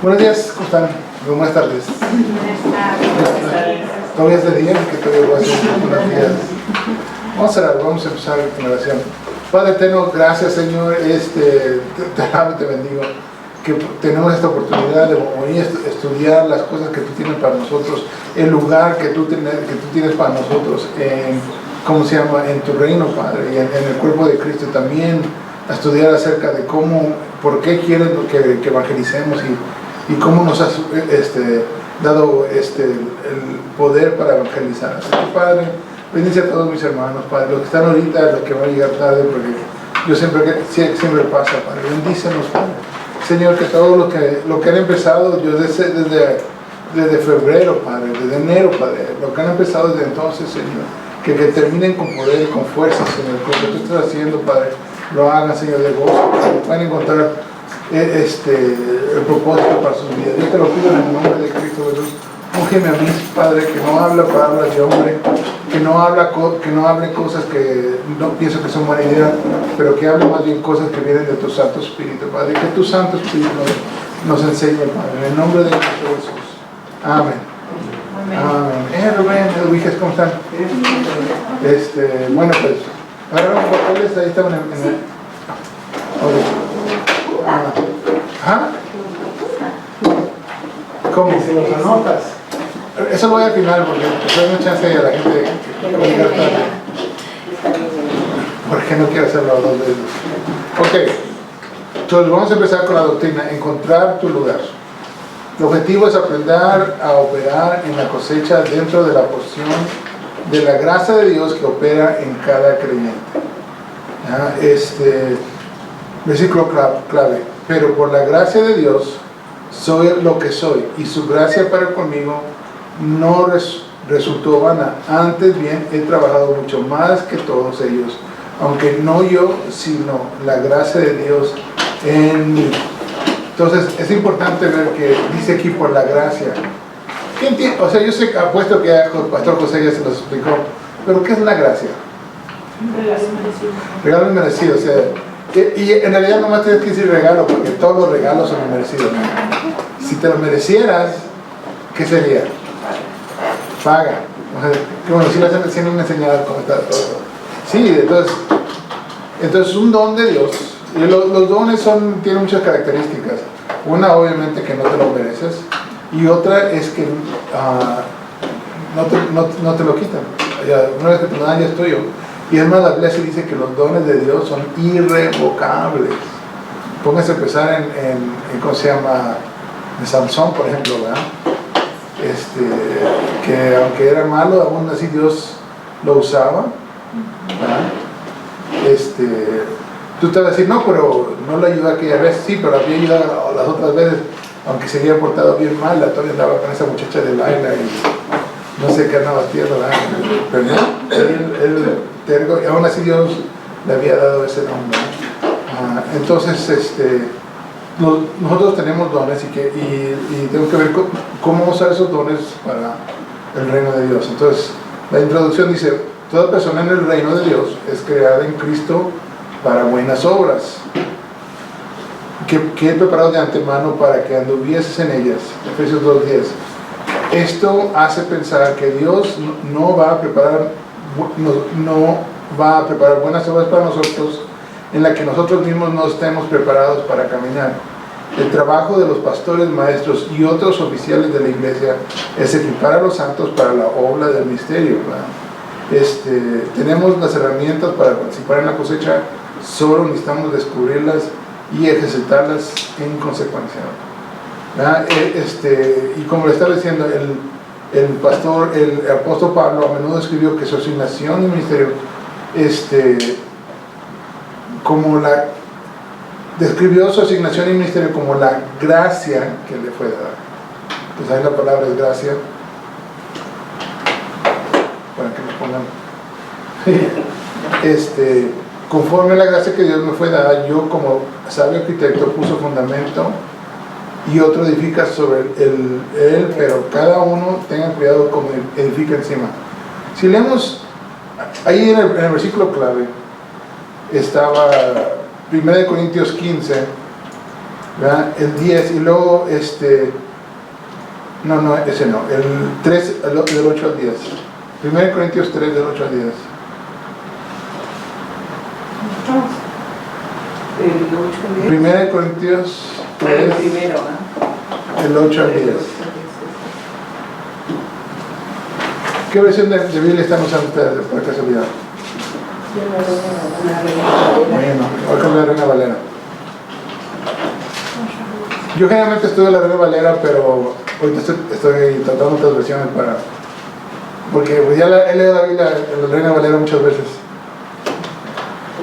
Buenos días, ¿cómo están? Buenas tardes. Buenas tardes. Todavía es de día, que todavía voy a hacer unos días. Vamos a orar, vamos a empezar con oración. Padre eterno, gracias Señor, te amo y te bendigo, que tenemos esta oportunidad de venir a estudiar las cosas que tú tienes para nosotros, el lugar que tú tienes para nosotros, en tu reino, Padre, y en el cuerpo de Cristo también, a estudiar acerca de por qué quieres que evangelicemos y cómo nos has dado el poder para evangelizar. Así que, Padre, bendice a todos mis hermanos, Padre, los que están ahorita, los que van a llegar tarde, porque yo siempre pasa, Padre, bendícenos, Padre. Señor, que todo lo que han empezado, yo desde febrero, Padre, desde enero, Padre, lo que han empezado desde entonces, Señor, que terminen con poder y con fuerza, Señor, con lo que tú estás haciendo, Padre, lo hagan, Señor, de gozo, que puedan encontrar el propósito para sus vidas. Yo te lo pido en el nombre de Cristo Jesús. Úngeme a mí, Padre, que no habla palabras de hombre, que no hable cosas que no pienso que son buena idea, pero que hable más bien cosas que vienen de tu Santo Espíritu, Padre, que tu Santo Espíritu nos enseñe, Padre, en el nombre de Cristo Jesús. Amén. Amén. Rubén, Luis, ¿cómo están? Bueno, pues, agarraron los papeles, ahí estaban en el... ¿Ah? ¿Cómo? Si los anotas. Eso lo voy al final porque doy una chance a la gente que va a llegar tarde. Porque no quiero hacerlo dos veces. Ok, entonces vamos a empezar con la doctrina, encontrar tu lugar. El objetivo es aprender a operar en la cosecha dentro de la porción de la gracia de Dios que opera en cada creyente. Versículo clave. Pero por la gracia de Dios soy lo que soy, y su gracia para conmigo no resultó vana. Antes bien he trabajado mucho más que todos ellos, aunque no yo, sino la gracia de Dios en mí. Entonces es importante ver que dice aquí por la gracia. ¿Qué entiende? O sea, yo sé, apuesto que el pastor José ya se los explicó, pero ¿qué es la gracia? Regalo inmerecido. O sea, y en realidad nomás tienes que decir regalo, porque todos los regalos son inmerecidos. Si te lo merecieras, ¿qué sería? Paga. O sea, que bueno, si vas a enseñar cómo está todo. Sí, entonces un don de Dios. Y los dones tienen muchas características. Una, obviamente, que no te lo mereces, y otra es que no te lo quitan. Una vez que te lo dan, ya es tuyo. Y es más, la Biblia dice que los dones de Dios son irrevocables. Póngase a pensar en ¿cómo se llama? De Sansón, por ejemplo, ¿verdad? Que aunque era malo, aún así Dios lo usaba, ¿verdad? Tú te vas a decir, no, pero no le ayudó aquella vez. Sí, pero había ayudado las otras veces, aunque se había portado bien mal. La Tony andaba con esa muchacha de Laila y no sé qué andaba haciendo, ¿verdad? Pero no, él tergo, y aún así Dios le había dado ese nombre. Entonces, nosotros tenemos dones y tenemos que ver cómo usar esos dones para el reino de Dios. Entonces, la introducción dice: toda persona en el reino de Dios es creada en Cristo para buenas obras, que he preparado de antemano para que anduvieses en ellas. Efesios 2:10. Esto hace pensar que Dios no va a preparar buenas obras para nosotros en la que nosotros mismos no estemos preparados para caminar. El trabajo de los pastores, maestros y otros oficiales de la iglesia es equipar a los santos para la obra del misterio, ¿verdad? Tenemos las herramientas para participar en la cosecha, solo necesitamos descubrirlas y ejercitarlas en consecuencia, ¿verdad? Y como le estaba diciendo, el apóstol Pablo a menudo escribió que su asignación y ministerio describió su asignación y ministerio como la gracia que le fue dada. Pues ahí la palabra es gracia, para que nos pongan conforme a la gracia que Dios me fue dada, yo como sabio arquitecto puso fundamento y otro edifica sobre él, pero cada uno tenga cuidado como edifica encima. Si leemos ahí en el versículo clave, estaba 1 Corintios 15, ¿verdad? El 10 y luego no, ese no, el 3 del 8 al 10. 1 Corintios 3 del 8 al 10. El 8 1 Corintios el 3 primero, del 8 al 10. ¿Qué versión de Biblia están usando ustedes por casualidad? Bueno, voy con la Reina Valera. Yo generalmente estudio la Reina Valera, pero ahorita estoy tratando otras versiones porque pues ya he leído la Biblia en la Reina Valera muchas veces.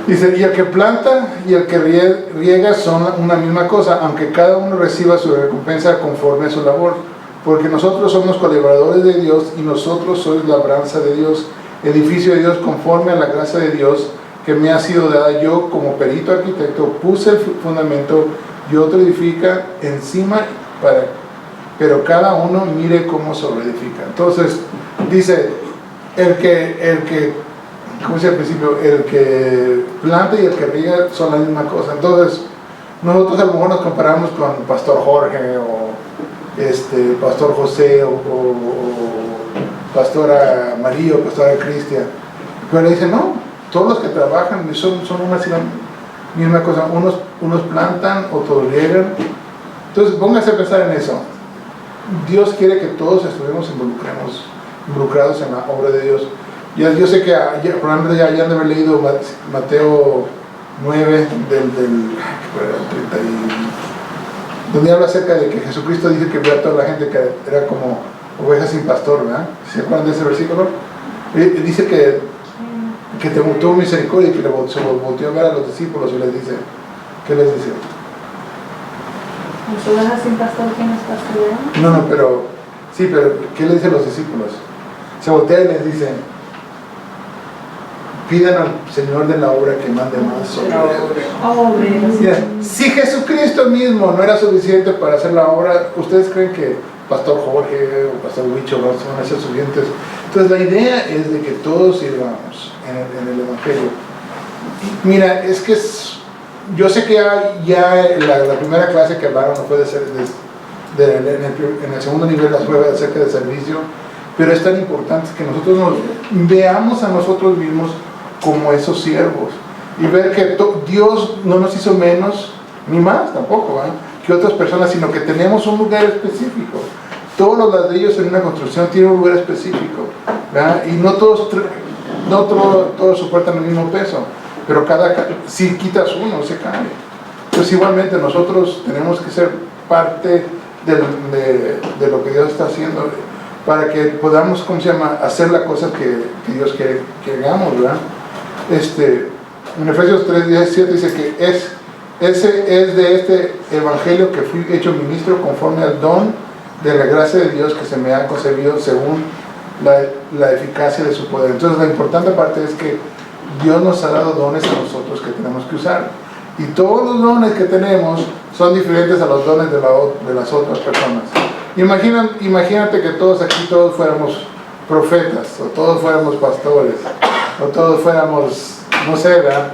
Dice, y el que planta y el que riega son una misma cosa, aunque cada uno reciba su recompensa conforme a su labor. Porque nosotros somos colaboradores de Dios y nosotros sois labranza de Dios, edificio de Dios conforme a la gracia de Dios que me ha sido dada. Yo como perito arquitecto puse el fundamento y otro edifica encima, pero cada uno mire cómo sobreedifica. Entonces dice, el que como decía al principio, el que planta y el que riega son la misma cosa. Entonces nosotros a lo mejor nos comparamos con Pastor Jorge o Pastor José o Pastora María o Pastora Cristian, pero dicen no, todos los que trabajan son una misma cosa, unos plantan, otros riegan. Entonces pónganse a pensar en eso. Dios quiere que todos estuvimos involucrados en la obra de Dios. Yo sé que probablemente ya han de haber leído Mateo 9 del 30 donde habla acerca de que Jesucristo dice que vio a toda la gente que era como ovejas sin pastor, ¿verdad? ¿Se acuerdan de ese versículo? Dice que tuvo misericordia y que se volteó a ver a los discípulos y les dice, ¿qué les dice? ¿Las ovejas sin pastor quién es pastor? No, pero ¿qué le dice a los discípulos? Se voltea y les dice, pidan al Señor de la obra que mande más obreros. Si Jesucristo mismo no era suficiente para hacer la obra, ¿ustedes creen que Pastor Jorge o Pastor Huicho van a ser suficientes? Entonces la idea es de que todos sirvamos en el Evangelio. Mira, es que yo sé que ya la primera clase que hablaron no puede ser en el segundo nivel las pruebas acerca del servicio, pero es tan importante que nosotros nos veamos a nosotros mismos como esos siervos y ver que Dios no nos hizo menos ni más tampoco, ¿verdad?, que otras personas, sino que tenemos un lugar específico. Todos los ladrillos en una construcción tienen un lugar específico, ¿verdad? Y no todos soportan el mismo peso, pero si quitas uno se cae. Entonces igualmente nosotros tenemos que ser parte de lo que Dios está haciendo para que podamos, hacer las cosas que Dios quiere que hagamos, ¿verdad? En Efesios 3:17 dice que ese es de este evangelio que fui hecho ministro conforme al don de la gracia de Dios que se me ha concebido según la eficacia de su poder. Entonces la importante parte es que Dios nos ha dado dones a nosotros que tenemos que usar, y todos los dones que tenemos son diferentes a los dones de las otras personas. Imagínate que todos fuéramos profetas, o todos fuéramos pastores, o todos fuéramos, no sé, ¿verdad?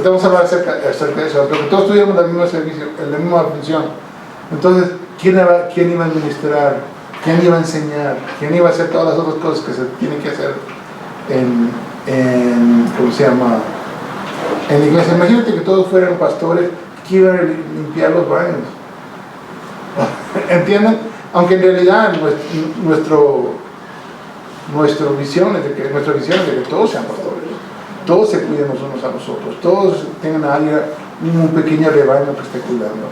Vamos a hablar acerca de eso, pero que todos tuviéramos el mismo servicio, la misma función. Entonces, ¿quién iba a administrar? ¿Quién iba a enseñar? ¿Quién iba a hacer todas las otras cosas que se tienen que hacer en la iglesia? Imagínate que todos fueran pastores que iban a limpiar los baños. ¿Entienden? Aunque en realidad nuestra visión es de que todos sean pastores, todos se cuiden los unos a los otros, todos tengan a alguien, un pequeño rebaño que esté cuidando.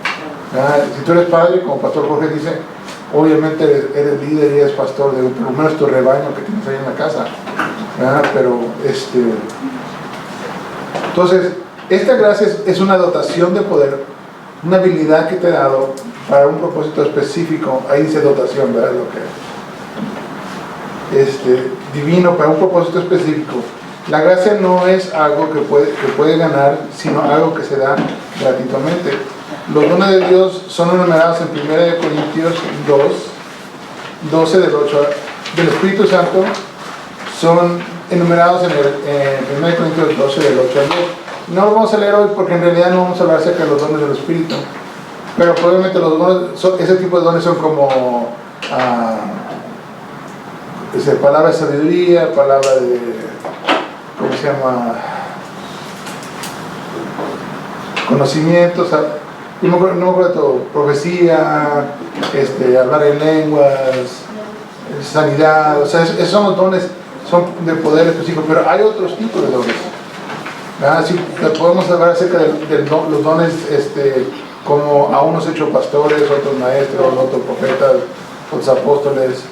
Si tú eres padre, como Pastor Jorge dice, obviamente eres líder y eres pastor de por lo menos tu rebaño que tienes ahí en la casa, pero entonces esta gracia es una dotación de poder, una habilidad que te he dado para un propósito específico. Ahí dice dotación, ¿verdad? Lo que divino, para un propósito específico. La gracia no es algo que puede ganar, sino algo que se da gratuitamente. Los dones de Dios son enumerados en 1 Corintios 12 del 8 del Espíritu Santo, son enumerados en 1 Corintios 12 del 8 al 10. no lo vamos a leer hoy porque en realidad no vamos a hablar acerca de los dones del Espíritu. Pero probablemente los dones, ese tipo de dones son como palabra de sabiduría, palabra de, ¿cómo se llama? Conocimientos, no me acuerdo de todo, profecía, hablar en lenguas, sanidad, o sea, esos son los dones, son de poder específico, pero hay otros tipos de dones. Sí, podemos hablar acerca de los dones, como a unos hechos pastores, otros maestros, otros profetas, otros apóstoles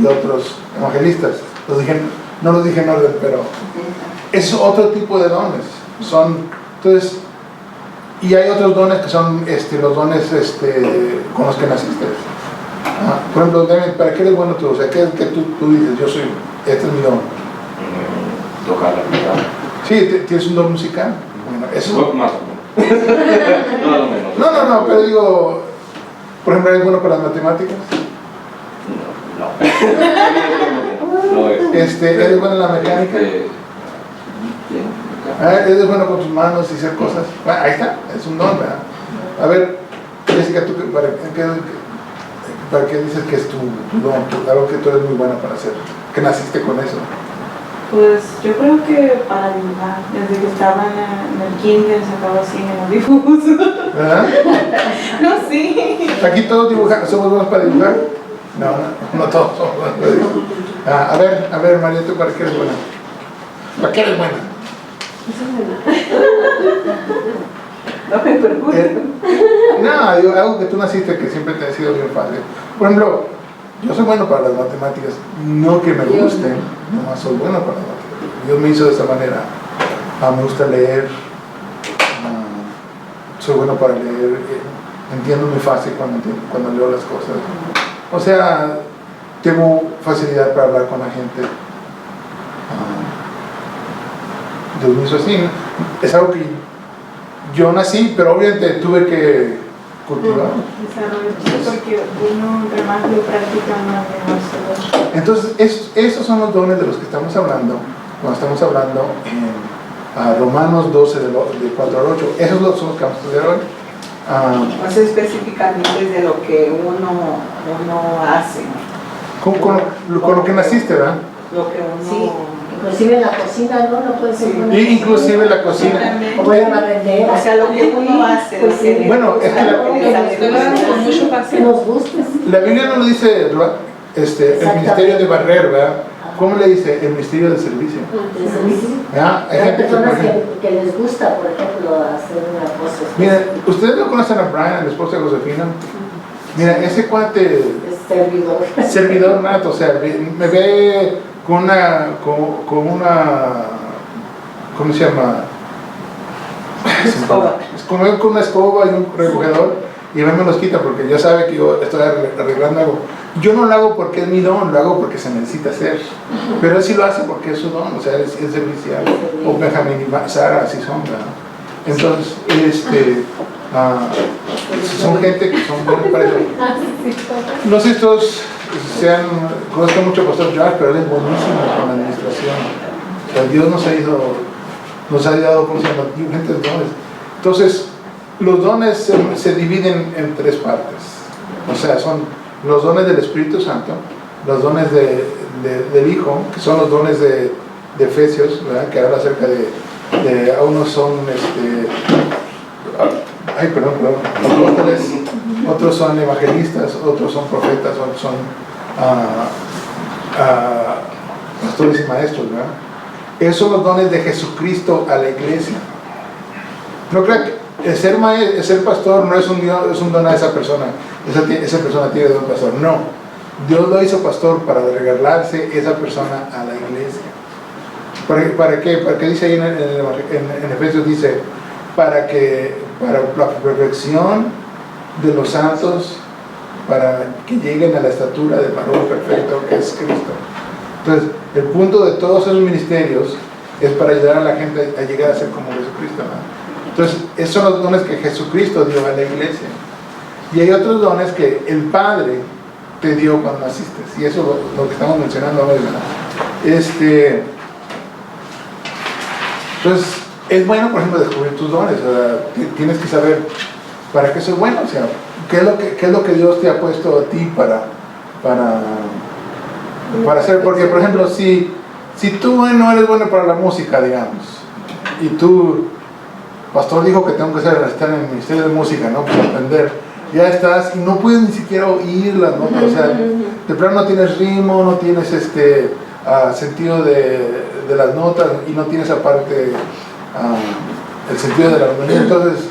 y otros evangelistas. No los dije en orden, pero es otro tipo de dones. Entonces, y hay otros dones que son los dones con los que naciste. Por ejemplo, ¿para qué eres bueno tú? O sea, ¿qué tú dices? Yo soy, este es mi don. Tocar la guitarra. Sí, tienes un don musical. Bueno, eso Más o menos. No, pero digo, por ejemplo, ¿eres bueno con las matemáticas? No. ¿Eres bueno en la mecánica? ¿Eres bueno con tus manos y hacer cosas? Bueno, ahí está, es un don, ¿verdad? A ver, Jessica, ¿tú para qué dices que es tu don? Algo que tú eres muy buena para hacer, que naciste con eso. Pues yo creo que para dibujar, desde que estaba en el kinder sacaba así en los dibujos. ¿Verdad? No, sí. ¿Aquí todos somos buenos para dibujar? No todos somos buenos para dibujar. A ver, María, ¿tú para qué eres buena? ¿Para qué eres buena? No me preguntes. No, digo, algo que tú naciste que siempre te ha sido bien fácil. Por ejemplo, yo soy bueno para las matemáticas, no que me gusten, nomás soy bueno para las matemáticas. Dios me hizo de esa manera. Me gusta leer, soy bueno para leer, entiendo muy fácil cuando leo las cosas. O sea, tengo facilidad para hablar con la gente. Dios me hizo así. Es algo que yo nací, pero obviamente tuve que cultivar. Porque uno entre más lo practica, más se lo. Entonces, esos son los dones de los que estamos hablando cuando estamos hablando en Romanos 12, de 4 al 8. Esos son los que vamos a estudiar hoy. Más específicamente de lo que uno hace. Con lo que naciste, ¿verdad? Lo que uno... Sí, inclusive en la cocina, ¿no? No puede ser Sí. una Y inclusive la cocina. o voy a aprender. O sea, lo que uno hace. Pues sí. Bueno, es que Con mucho Que pasión. nos guste. la Biblia no lo dice, el ministerio de barrer, ¿verdad? ¿Cómo le dice? El ministerio de servicio. ¿Verdad? Hay Hay gente que, por personas ejemplo, que les gusta, por ejemplo, hacer una cosa. mira, ¿ustedes lo conocen a Brian, el esposo de Josefina? Mira, ese cuate, Es servidor. servidor nato, o sea, me ve con una, ¿cómo se llama? Escoba. Con una escoba y un recogedor, y a mí me los quita porque ya sabe que yo estoy arreglando algo. Yo no lo hago porque es mi don, lo hago porque se necesita hacer. Pero él sí lo hace porque es su don, o sea, es servicial. O Benjamín y Sara, así son, ¿verdad? Entonces, son gente que son buenos para eso. No sé si todos conozcan mucho a Pastor Josh, pero él es buenísimo con la administración. O sea, Dios nos ha dado, ¿cómo se llama? Diferentes dones. Entonces, los dones se dividen en tres partes. O sea, son los dones del Espíritu Santo, los dones del Hijo, que son los dones de Efesios, ¿verdad? Que habla acerca de unos son apóstoles, otros son evangelistas, otros son profetas, otros son pastores y maestros, ¿verdad? Esos son los dones de Jesucristo a la iglesia. No creo que el ser pastor no es un don a esa persona. Esa persona tiene don pastor. No. Dios lo hizo pastor para regalarse esa persona a la iglesia. ¿Para qué? Para que dice ahí en Efesios, dice, para la perfección de los santos, para que lleguen a la estatura del varón perfecto que es Cristo. Entonces, el punto de todos esos ministerios es para ayudar a la gente a llegar a ser como Jesucristo, ¿no? Entonces, esos son los dones que Jesucristo dio a la iglesia. Y hay otros dones que el Padre te dio cuando naciste. Y eso es lo que estamos mencionando hoy, ¿verdad? Entonces, es bueno, por ejemplo, descubrir tus dones. O sea, tienes que saber para qué soy bueno, o sea, qué es lo que Dios te ha puesto a ti para hacer. Porque, por ejemplo, si tú no eres bueno para la música, digamos, y tú, pastor dijo que tengo que estar en el ministerio de música, ¿no? Para aprender, ya estás y no puedes ni siquiera oír las notas, o sea, de plano no tienes ritmo, no tienes sentido de las notas y no tienes aparte el sentido de la armonía. Entonces,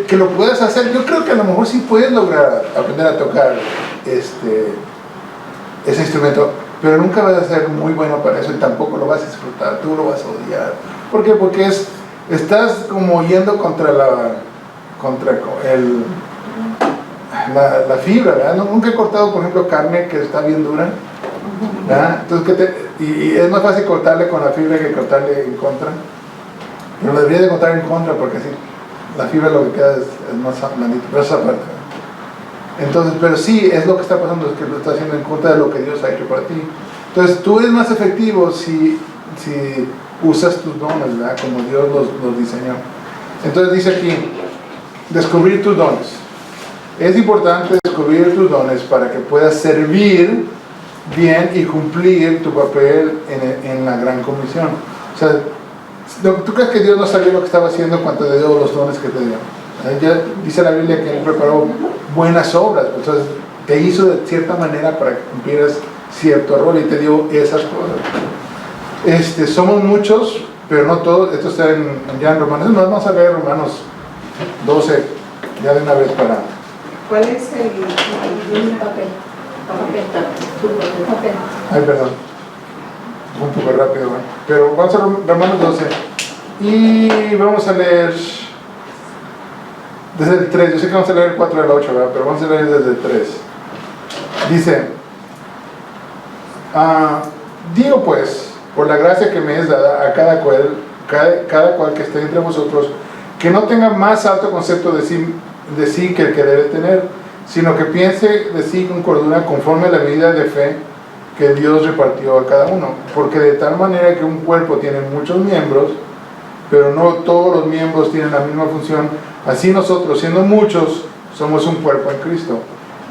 que lo puedas hacer, yo creo que a lo mejor sí puedes lograr aprender a tocar ese instrumento, pero nunca vas a ser muy bueno para eso y tampoco lo vas a disfrutar, tú lo vas a odiar. ¿Por qué? Porque estás como yendo contra la fibra, ¿verdad? Nunca he cortado, por ejemplo, carne que está bien dura, ¿verdad? Entonces, y es más fácil cortarle con la fibra que cortarle en contra, pero lo debería de cortar en contra porque así la fibra lo que queda es más blandito, pero esa parte. Entonces, pero sí, es lo que está pasando, es que lo está haciendo en contra de lo que Dios ha hecho para ti. Entonces, tú eres más efectivo si usas tus dones, ¿verdad? Como Dios los diseñó. Entonces dice aquí, descubrir tus dones. Es importante descubrir tus dones para que puedas servir bien y cumplir tu papel en la gran comisión. O sea, ¿tú crees que Dios no sabía lo que estaba haciendo cuando te dio los dones que te dio? Ya dice la Biblia que Él preparó buenas obras, entonces te hizo de cierta manera para que cumplieras cierto rol y te dio esas cosas. Somos muchos, pero no todos. Esto está ya en Romanos. Vamos a leer Romanos 12 ya de una vez para... ¿Cuál es el Papel. Ay, perdón, un poco rápido, ¿no? Pero vamos a Romanos 12 y vamos a leer desde el 3. Yo sé que vamos a leer el 4 del 8, ¿verdad? Pero vamos a leer desde el 3. Dice, digo pues, por la gracia que me es dada a cada cual que esté entre vosotros, que no tenga más alto concepto de sí que el que debe tener, sino que piense de sí con cordura conforme a la medida de fe que Dios repartió a cada uno. Porque de tal manera que un cuerpo tiene muchos miembros, pero no todos los miembros tienen la misma función, así nosotros, siendo muchos, somos un cuerpo en Cristo,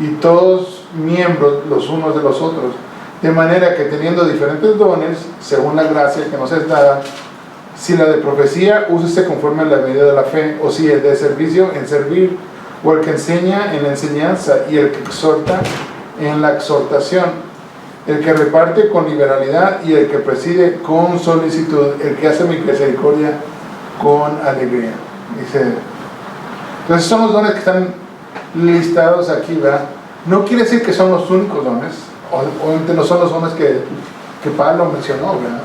y todos miembros los unos de los otros, de manera que teniendo diferentes dones, según la gracia que nos es dada, si la de profecía, úsese conforme a la medida de la fe, o si el de servicio, en servir, o el que enseña, en la enseñanza, y el que exhorta, en la exhortación, el que reparte con liberalidad, y el que preside con solicitud, el que hace misericordia con alegría. Dice, entonces son los dones que están listados aquí, ¿verdad? No quiere decir que son los únicos dones, obviamente no son los dones que Pablo mencionó, ¿verdad?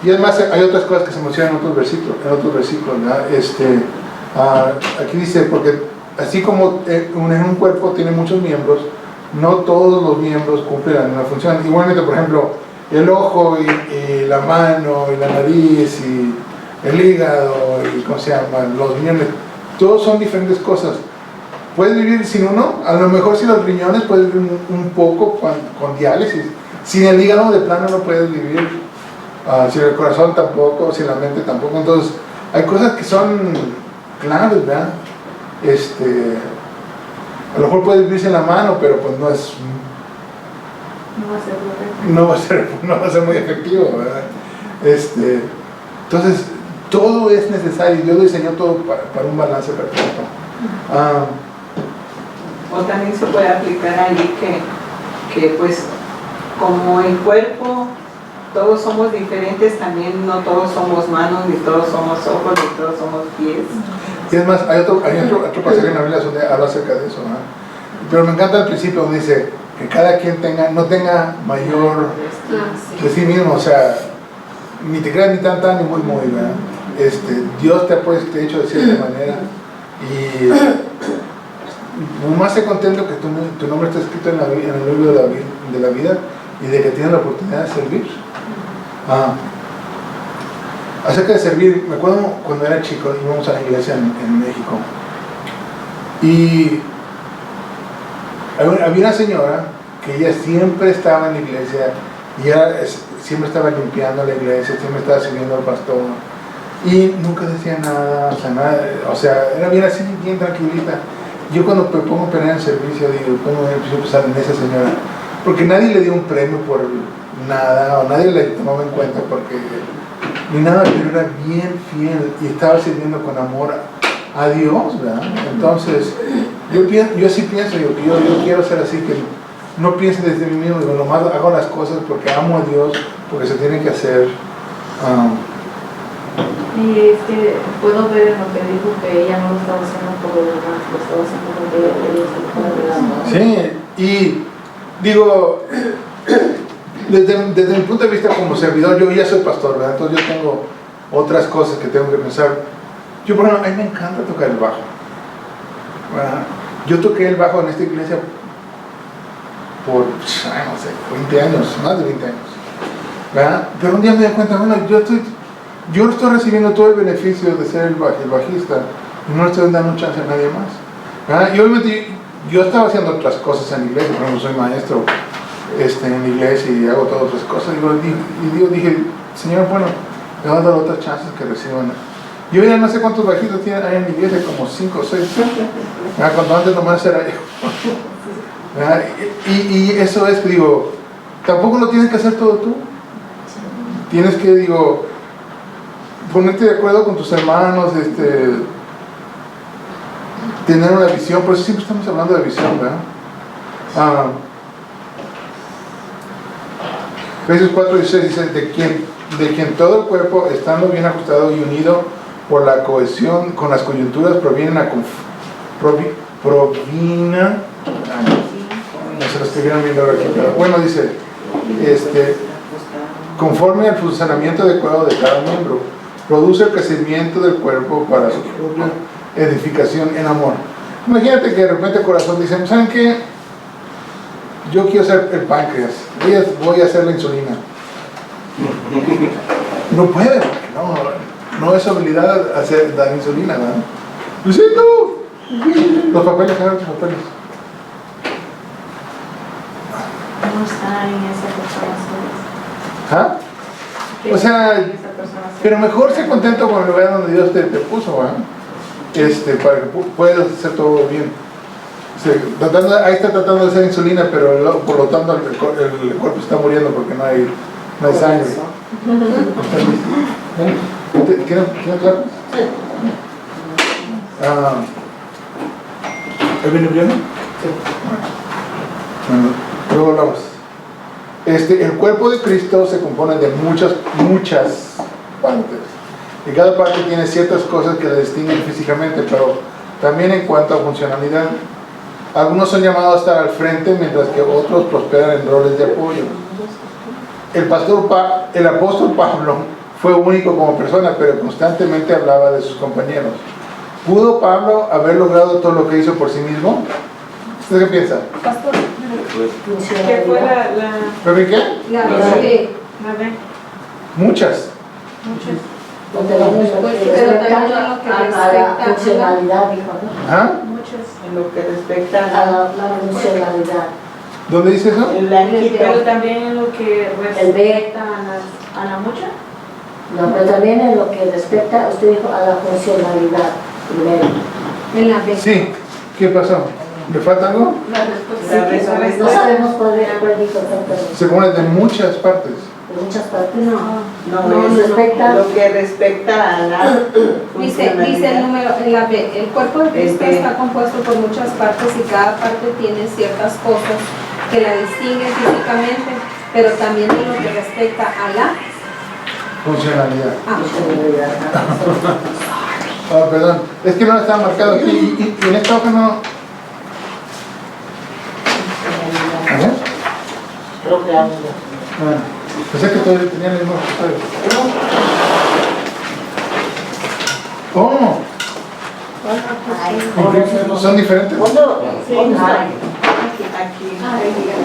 Y además hay otras cosas que se mencionan en otros versículos, ¿verdad? Aquí dice, porque así como en un cuerpo tiene muchos miembros, no todos los miembros cumplen la misma función. Igualmente, por ejemplo, el ojo y la mano y la nariz y el hígado y ¿cómo se llama? Los riñones, todos son diferentes cosas. Puedes vivir sin uno, a lo mejor sin los riñones puedes vivir un poco con diálisis. Sin el hígado de plano no puedes vivir, sin el corazón tampoco, sin la mente tampoco. Entonces, hay cosas que son claves, ¿verdad? A lo mejor puedes vivir sin la mano, pero pues no es... No va a ser muy efectivo, ¿verdad? Entonces, todo es necesario. Dios diseñó todo para un balance perfecto. O también se puede aplicar allí que pues como el cuerpo todos somos diferentes, también no todos somos manos, ni todos somos ojos, ni todos somos pies. Y es más, hay otro pasaje en la Biblia donde habla acerca de eso, ¿no? Pero me encanta el principio donde dice que cada quien no tenga mayor de sí mismo, o sea, ni te creas ni tan ni muy, ¿verdad? Dios te ha hecho de cierta manera y más se contento que tu nombre está escrito en el libro de la vida y de que tienes la oportunidad de servir. Acerca de servir, me acuerdo cuando era chico íbamos a la iglesia en México y había una señora que ella siempre estaba en la iglesia Y siempre estaba limpiando la iglesia, siempre estaba sirviendo al pastor. Y nunca decía nada, o sea, era bien así, bien tranquilita. Yo cuando me pongo a pelear en servicio, digo, ¿cómo empiezo a pensar en esa señora? Porque nadie le dio un premio por nada, o nadie le tomaba en cuenta porque ni nada, pero era bien fiel y estaba sirviendo con amor a Dios, ¿verdad? Entonces, yo sí pienso, yo quiero ser así, que no piense desde mí mismo, digo, nomás hago las cosas porque amo a Dios, porque se tienen que hacer. Y es que puedo ver en lo que dijo que ella no lo estaba haciendo por lo demás, lo estaba haciendo porque ella quería hacer por el amor. Sí, y digo, desde mi punto de vista como servidor, yo ya soy pastor, ¿verdad? Entonces yo tengo otras cosas que tengo que pensar. Yo, por ejemplo, a mí me encanta tocar el bajo, ¿verdad? Yo toqué el bajo en esta iglesia por, no sé, 20 años, más de 20 años, ¿verdad? Pero un día me di cuenta, bueno, yo estoy recibiendo todo el beneficio de ser el bajista y no le estoy dando chance a nadie más, ¿verdad? Y obviamente yo estaba haciendo otras cosas en la iglesia, por ejemplo, soy maestro en la iglesia y hago todas otras cosas. Y yo dije, Señor, bueno, le voy a dar otras chances que reciban. Yo ya no sé cuántos bajistas hay en la iglesia, como 5 o 6, cuando antes nomás era yo. Y eso es, digo, tampoco lo tienes que hacer todo tú. Tienes que, digo, ponerte de acuerdo con tus hermanos, tener una visión. Por eso siempre estamos hablando de visión, ¿verdad? Efesios 4:16 dice, de quien todo el cuerpo, estando bien ajustado y unido por la cohesión con las coyunturas, no se lo escribieron bien ahora aquí, pero bueno, dice, conforme al funcionamiento adecuado de cada miembro, produce el crecimiento del cuerpo para su propia edificación en amor. Imagínate que de repente el corazón dice, ¿saben qué? Yo quiero ser el páncreas, voy a hacer la insulina. No puede, no es habilidad dar insulina, ¿verdad? Dice, no. Los papeles, agarra tus papeles. No está en esa persona. ¿Ah? O sea, pero mejor ser contento con el lugar donde Dios te puso, ¿verdad? Para que puedas hacer todo bien. Ahí está tratando de hacer insulina, pero por lo tanto el cuerpo está muriendo porque no hay sangre. ¿Quieren claro? ¿Él viene bien? Sí. Bueno, luego hablamos. El cuerpo de Cristo se compone de muchas partes. Y cada parte tiene ciertas cosas que le distinguen físicamente, pero también en cuanto a funcionalidad. Algunos son llamados a estar al frente, mientras que otros prosperan en roles de apoyo. El apóstol Pablo fue único como persona, pero constantemente hablaba de sus compañeros. ¿Pudo Pablo haber logrado todo lo que hizo por sí mismo? ¿Usted qué piensa? Pastor, ¿qué fue ¿Pero qué? la B? Muchas. Pero también lo que respecta a la funcionalidad, dijo, ¿no? ¿Ah? En lo que respecta A la funcionalidad. ¿Dónde dice eso? Pero también en lo que respecta a la mucha. No, pero también en lo que respecta, usted dijo, a la funcionalidad. Primero. En la B. Sí. ¿Qué pasó? ¿Le falta algo? No sabemos cuál dijo exactamente. Se compone de muchas partes. De muchas partes. Lo que respecta a la Dice el número en la B, el cuerpo de Cristo está compuesto por muchas partes y cada parte tiene ciertas cosas que la distinguen físicamente, pero también en lo que respecta a la Funcionalidad. Funcionalidad. Perdón, es que no estaba marcado aquí y en esta hoja no. Creo que algo. Pensé que todavía tenían el mismo resultado. Oh, ¿son diferentes? ¿Dónde está? aquí.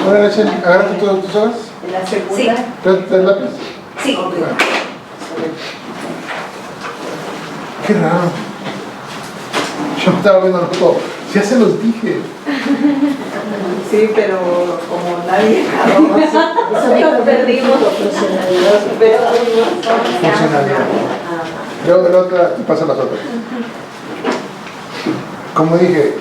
Ahora, agárrate tus hojas. En la segunda. ¿Tres lápiz? Sí. Qué raro. Yo estaba viendo todo. Ya se los dije. Sí, pero como nadie agarró Eso dijo Lo perdimos. profesionalidad. pero Funcionalidad. Luego de la otra, te paso las otras. Como dije,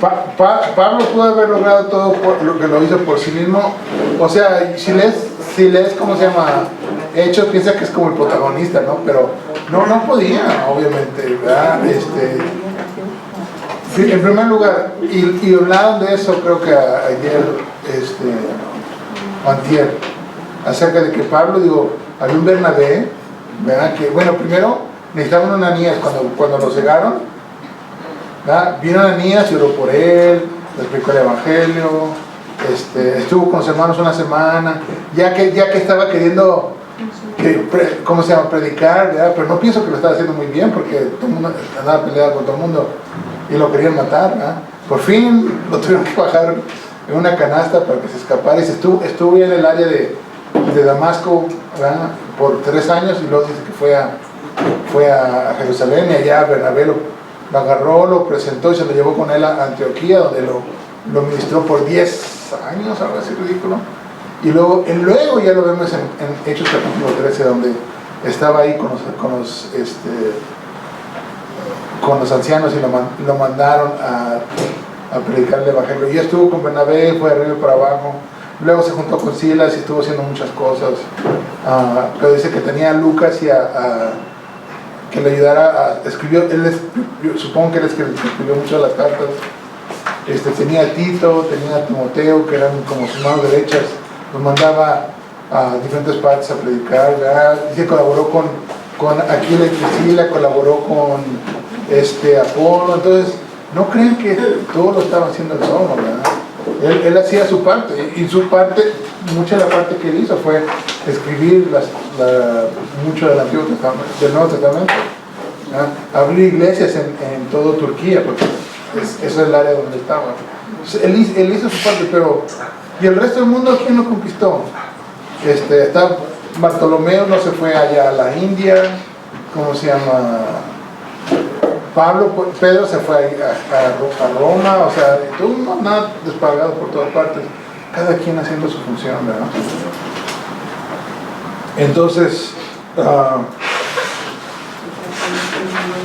Pablo pudo haber logrado todo lo que lo hizo por sí mismo. O sea, si lees ¿cómo se llama? Hechos, piensa que es como el protagonista, ¿no? Pero no podía, obviamente, ¿verdad? Sí, en primer lugar, y hablaron de eso, creo que ayer, o antier, acerca de que Pablo, digo, había un Bernabé, ¿verdad? Que, bueno, primero necesitaban un Ananías cuando lo cegaron, ¿verdad? Vino Ananías y oró por él, le explicó el Evangelio, estuvo con los hermanos una semana, ya que estaba queriendo, ¿cómo se llama? Predicar, ¿verdad? Pero no pienso que lo estaba haciendo muy bien, porque todo el mundo andaba peleando con todo el mundo y lo querían matar, ¿verdad? Por fin lo tuvieron que bajar en una canasta para que se escapara, y estuvo en el área de Damasco, ¿verdad? Por 3 años, y luego dice que fue a Jerusalén, y allá Bernabé lo agarró, lo presentó y se lo llevó con él a Antioquía, donde lo ministró por 10 años, algo así ridículo. Y luego ya lo vemos en Hechos capítulo 13, donde estaba ahí con los ancianos y lo mandaron a predicar el Evangelio. Y estuvo con Bernabé, fue de arriba para abajo. Luego se juntó con Silas y estuvo haciendo muchas cosas. Pero dice que tenía a Lucas que le ayudara a escribir. Yo supongo que él escribió muchas de las cartas. Tenía a Tito, tenía a Timoteo, que eran como sus manos derechas. Los mandaba a diferentes partes a predicar, ¿verdad? Dice que colaboró con Aquila y Priscila, colaboró con Apolo. Entonces, no creen que todo lo estaba haciendo él solo, ¿verdad? Él hacía su parte, y su parte, mucha de la parte que él hizo fue escribir mucho del Antiguo Testamento, del Nuevo Testamento, ¿verdad? Abrir iglesias en todo Turquía, porque eso es el área donde estaba. Entonces, él hizo su parte, pero ¿y el resto del mundo quién lo conquistó? Está Bartolomeo, no se fue allá a la India, ¿cómo se llama? Pedro se fue a Roma, o sea, todo nada despagado por todas partes, cada quien haciendo su función, ¿verdad? Entonces,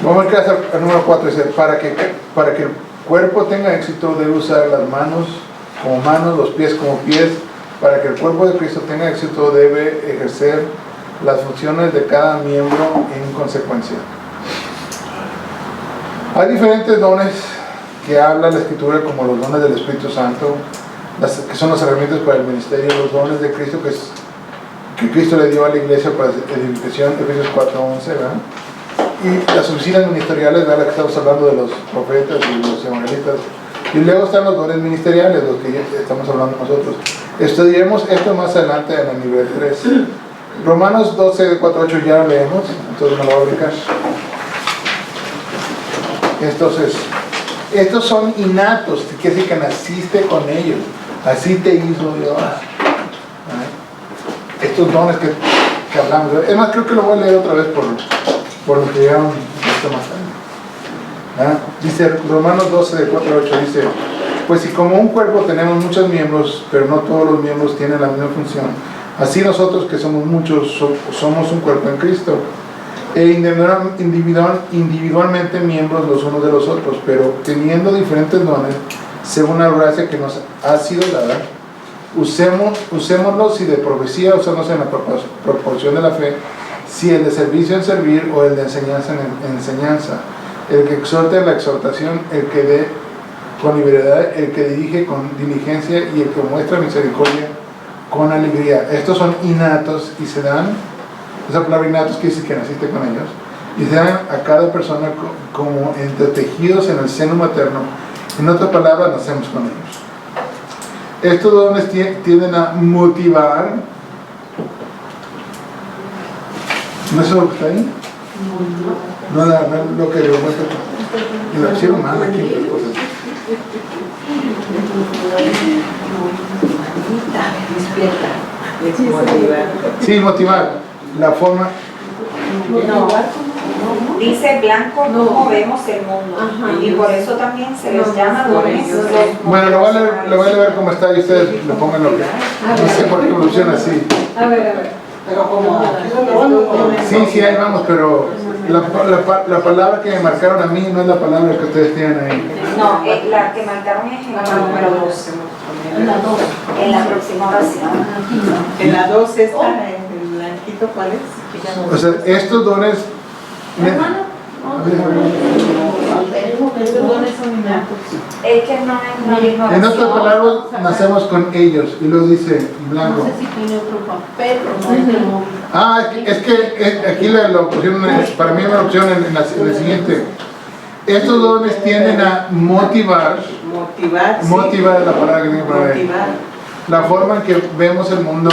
vamos a ver al número 4, dice, para que el cuerpo tenga éxito debe usar las manos como manos, los pies como pies. Para que el cuerpo de Cristo tenga éxito debe ejercer las funciones de cada miembro en consecuencia. Hay diferentes dones que habla la Escritura, como los dones del Espíritu Santo, que son las herramientas para el ministerio, los dones de Cristo que Cristo le dio a la iglesia para edificación, Efesios 4:11, ¿verdad? Y las oficinas ministeriales, ¿verdad? Que estamos hablando de los profetas y los evangelistas. Y luego están los dones ministeriales, los que ya estamos hablando nosotros. Estudiaremos esto más adelante en el nivel 3. Romanos 12, 4, 8 ya lo leemos, entonces me lo voy a ubicar. Entonces, estos son innatos, quiere decir que naciste con ellos, así te hizo Dios. Estos dones que hablamos, es más, creo que lo voy a leer otra vez por lo que llegaron esto más tarde. Dice Romanos 12, de 4 a 8, dice: pues si como un cuerpo tenemos muchos miembros, pero no todos los miembros tienen la misma función, así nosotros que somos muchos, somos un cuerpo en Cristo, e individualmente miembros los unos de los otros, pero teniendo diferentes dones, según la gracia que nos ha sido dada, usémoslos, si de profecía, usémoslos en la proporción de la fe, si el de servicio en servir, o el de enseñanza en enseñanza, el que exhorta en la exhortación, el que dé con libertad, el que dirige con diligencia, y el que muestra misericordia con alegría. Estos son innatos y se dan, esa palabra innatos quiere decir que naciste con ellos, y se dan a cada persona como entretejidos en el seno materno. En otras palabras, nacemos con ellos. Estos dones tienden a motivar. ¿No es lo que está ahí? No, lo que le muestro. Y lo hicieron mal aquí. Sí, motivar. La forma. Dice blanco, como vemos el mundo. Ajá. Y por eso también se les llama dones. Bueno, lo voy a leer como está y ustedes le pongan lo que. No sé por qué evoluciona así. A ver. Pero como Sí, ahí vamos, pero la palabra que me marcaron a mí no es la palabra que ustedes tienen ahí. No, la que marcaron es en la número 2. En la próxima oración. en la 2 está el blanquito, ¿cuál es? O sea, estos dones. Estos dones son innatos. Es que no es una En otras palabras, nacemos con ellos y luego dice No blanco. sé si tiene otro papel o no tengo. Es que aquí la opción, para mí una opción en el siguiente. Estos dones tienden a motivar es la palabra que tengo para ahí. motivar. La forma en que vemos el mundo,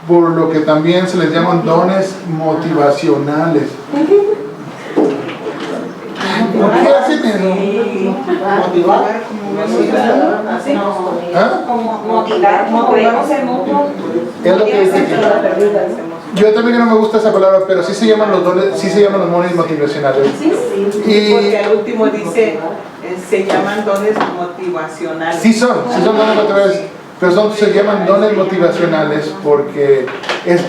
por lo que también se les llaman dones motivacionales. ¿Por qué hacen eso? Motivar como ¿Ah? como motivar, como vemos el mundo. Es lo que dice aquí. Yo también no me gusta esa palabra, pero sí se llaman los dones, sí se llaman los dones motivacionales. Y porque al último dice se llaman dones motivacionales. sí son dones motivacionales, pero se llaman dones motivacionales porque es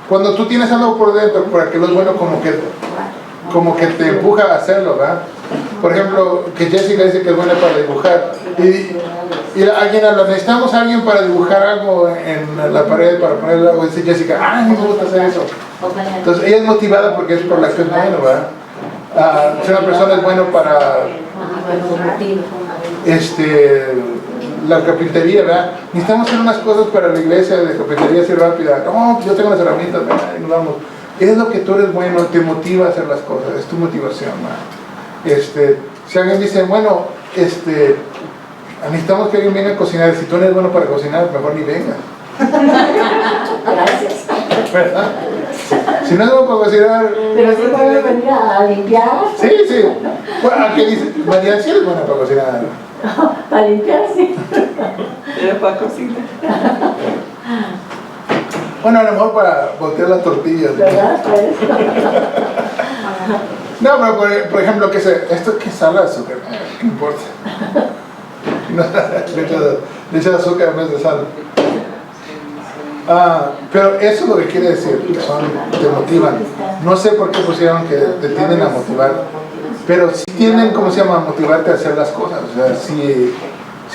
cuando tú tienes algo por dentro, por aquello es bueno como que te empuja a hacerlo, ¿verdad? Por ejemplo, que Jessica dice que es buena para dibujar y alguien habla, necesitamos a alguien para dibujar algo en la pared, para poner algo, dice Jessica, ¡ay, me gusta hacer eso! Entonces ella es motivada porque es por la que es bueno, ¿verdad? Si una persona es bueno para la carpintería, ¿verdad? Necesitamos hacer unas cosas para la iglesia de carpintería así rápida. No, yo tengo las herramientas, ¿verdad? Y nos vamos. Es lo que tú eres bueno, te motiva a hacer las cosas, es tu motivación, ¿verdad? Si alguien dice, bueno, necesitamos que alguien venga a cocinar, si tú no eres bueno para cocinar, mejor ni venga. Gracias. ¿Verdad? Si no es bueno para cocinar... Pero sí puede venir a limpiar. Sí. Bueno, ¿qué dice? María, sí eres buena para cocinar. Para limpiar, sí. Pero para cocinar. Bueno, a lo mejor para voltear las tortillas. ¿Verdad? Pues. No, pero por ejemplo, ¿qué sé? ¿Esto qué sal de azúcar? ¿Qué importa? No, le echas azúcar en vez de sal. Pero eso es lo que quiere decir, que te motivan. No sé por qué pusieron que te tienden a motivar, pero sí tienden, ¿cómo se llama?, a motivarte a hacer las cosas. O sea, si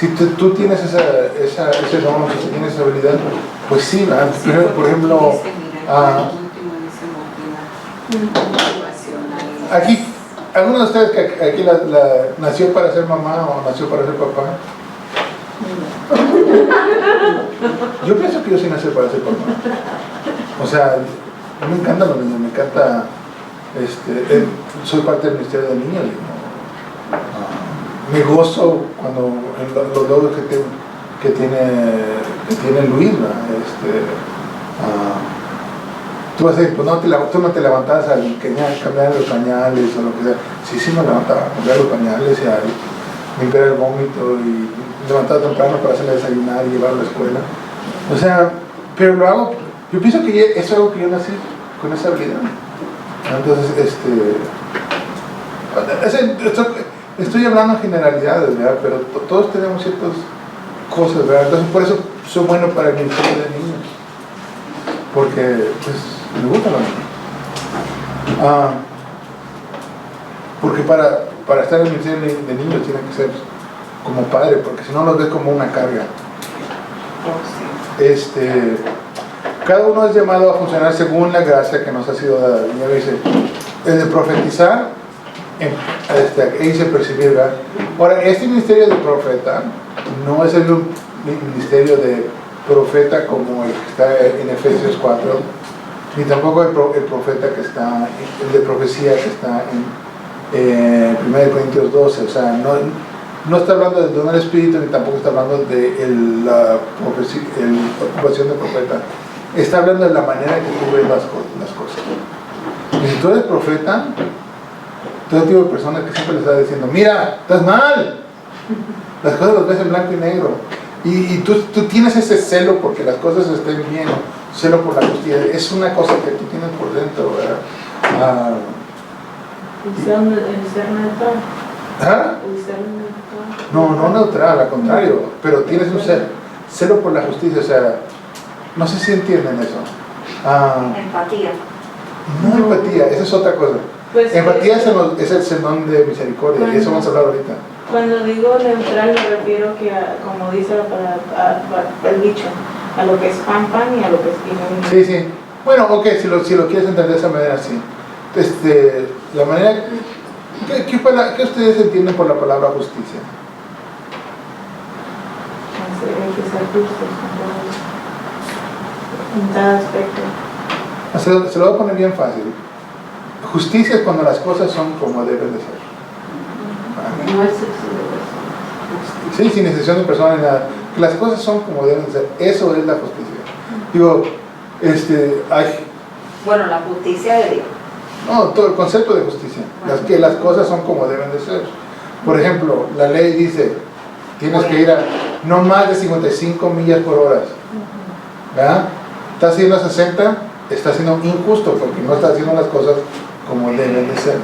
tú tienes ese don, si tienes esa habilidad, pues sí, ¿verdad? Por ejemplo, aquí, ¿alguno de ustedes que aquí nació para ser mamá o nació para ser papá? Yo pienso que yo sí nací para ser papá. O sea, me encantan los niños, me encanta, soy parte del Ministerio de Niños, me gozo cuando los logros que tiene Luis, tú vas a decir, pues tú no te levantabas a cambiar los pañales o lo que sea. Sí me levantaba a cambiar los pañales y a limpiar el vómito y levantaba temprano para hacerle desayunar y llevarlo a la escuela. O sea, pero lo hago, yo pienso que es algo que yo nací con esa habilidad. Entonces, estoy hablando en generalidades, ¿verdad? Pero todos tenemos ciertas cosas, ¿verdad? Entonces, por eso soy bueno para el ministerio de niños. Porque, pues, me gusta la niños. Porque para estar en el ministerio de niños tiene que ser como padre, porque si no los ves como una carga. Cada uno es llamado a funcionar según la gracia que nos ha sido dada. Y dice, el de profetizar, ahí dice percibir, ¿verdad? Ahora, este ministerio de profeta no es el ministerio de profeta como el que está en Efesios 4, ni tampoco el profeta que está, el de profecía que está en 1 Corintios 12. O sea, no está hablando del don del Espíritu, ni tampoco está hablando de la ocupación de profeta. Está hablando de la manera en que tú ves las cosas. Y si tú eres profeta, todo tipo de personas que siempre les está diciendo, mira, estás mal, las cosas las ves en blanco y negro, y tú tienes ese celo porque las cosas estén bien, celo por la justicia, es una cosa que tú tienes por dentro, ¿verdad? El ser neutral. ¿Ah? El ser neutral. No neutral, al contrario, pero tienes un celo por la justicia, o sea, no sé si entienden eso. Empatía. No empatía, esa es otra cosa. Pues, Empatía es el sermón de misericordia, y eso vamos a hablar ahorita. Cuando digo neutral me refiero que, como dice el dicho, a lo que es pan, pan y a lo que es vino, vino. Sí. Bueno, ok, si lo quieres entender de esa manera, sí. La manera... ¿Qué ustedes entienden por la palabra justicia? Hay que ser justos en cada aspecto. Se lo voy a poner bien fácil. Justicia es cuando las cosas son como deben de ser. No es justicia. Sí, sin excepción de persona ni nada. Que las cosas son como deben de ser. Eso es la justicia. Digo, Bueno, la justicia de Dios. no, todo el concepto de justicia. Que las cosas son como deben de ser. Por ejemplo, la ley dice, tienes que ir a no más de 55 millas por hora. ¿Verdad? Estás haciendo 60, está siendo injusto porque no estás haciendo las cosas como deben de ser.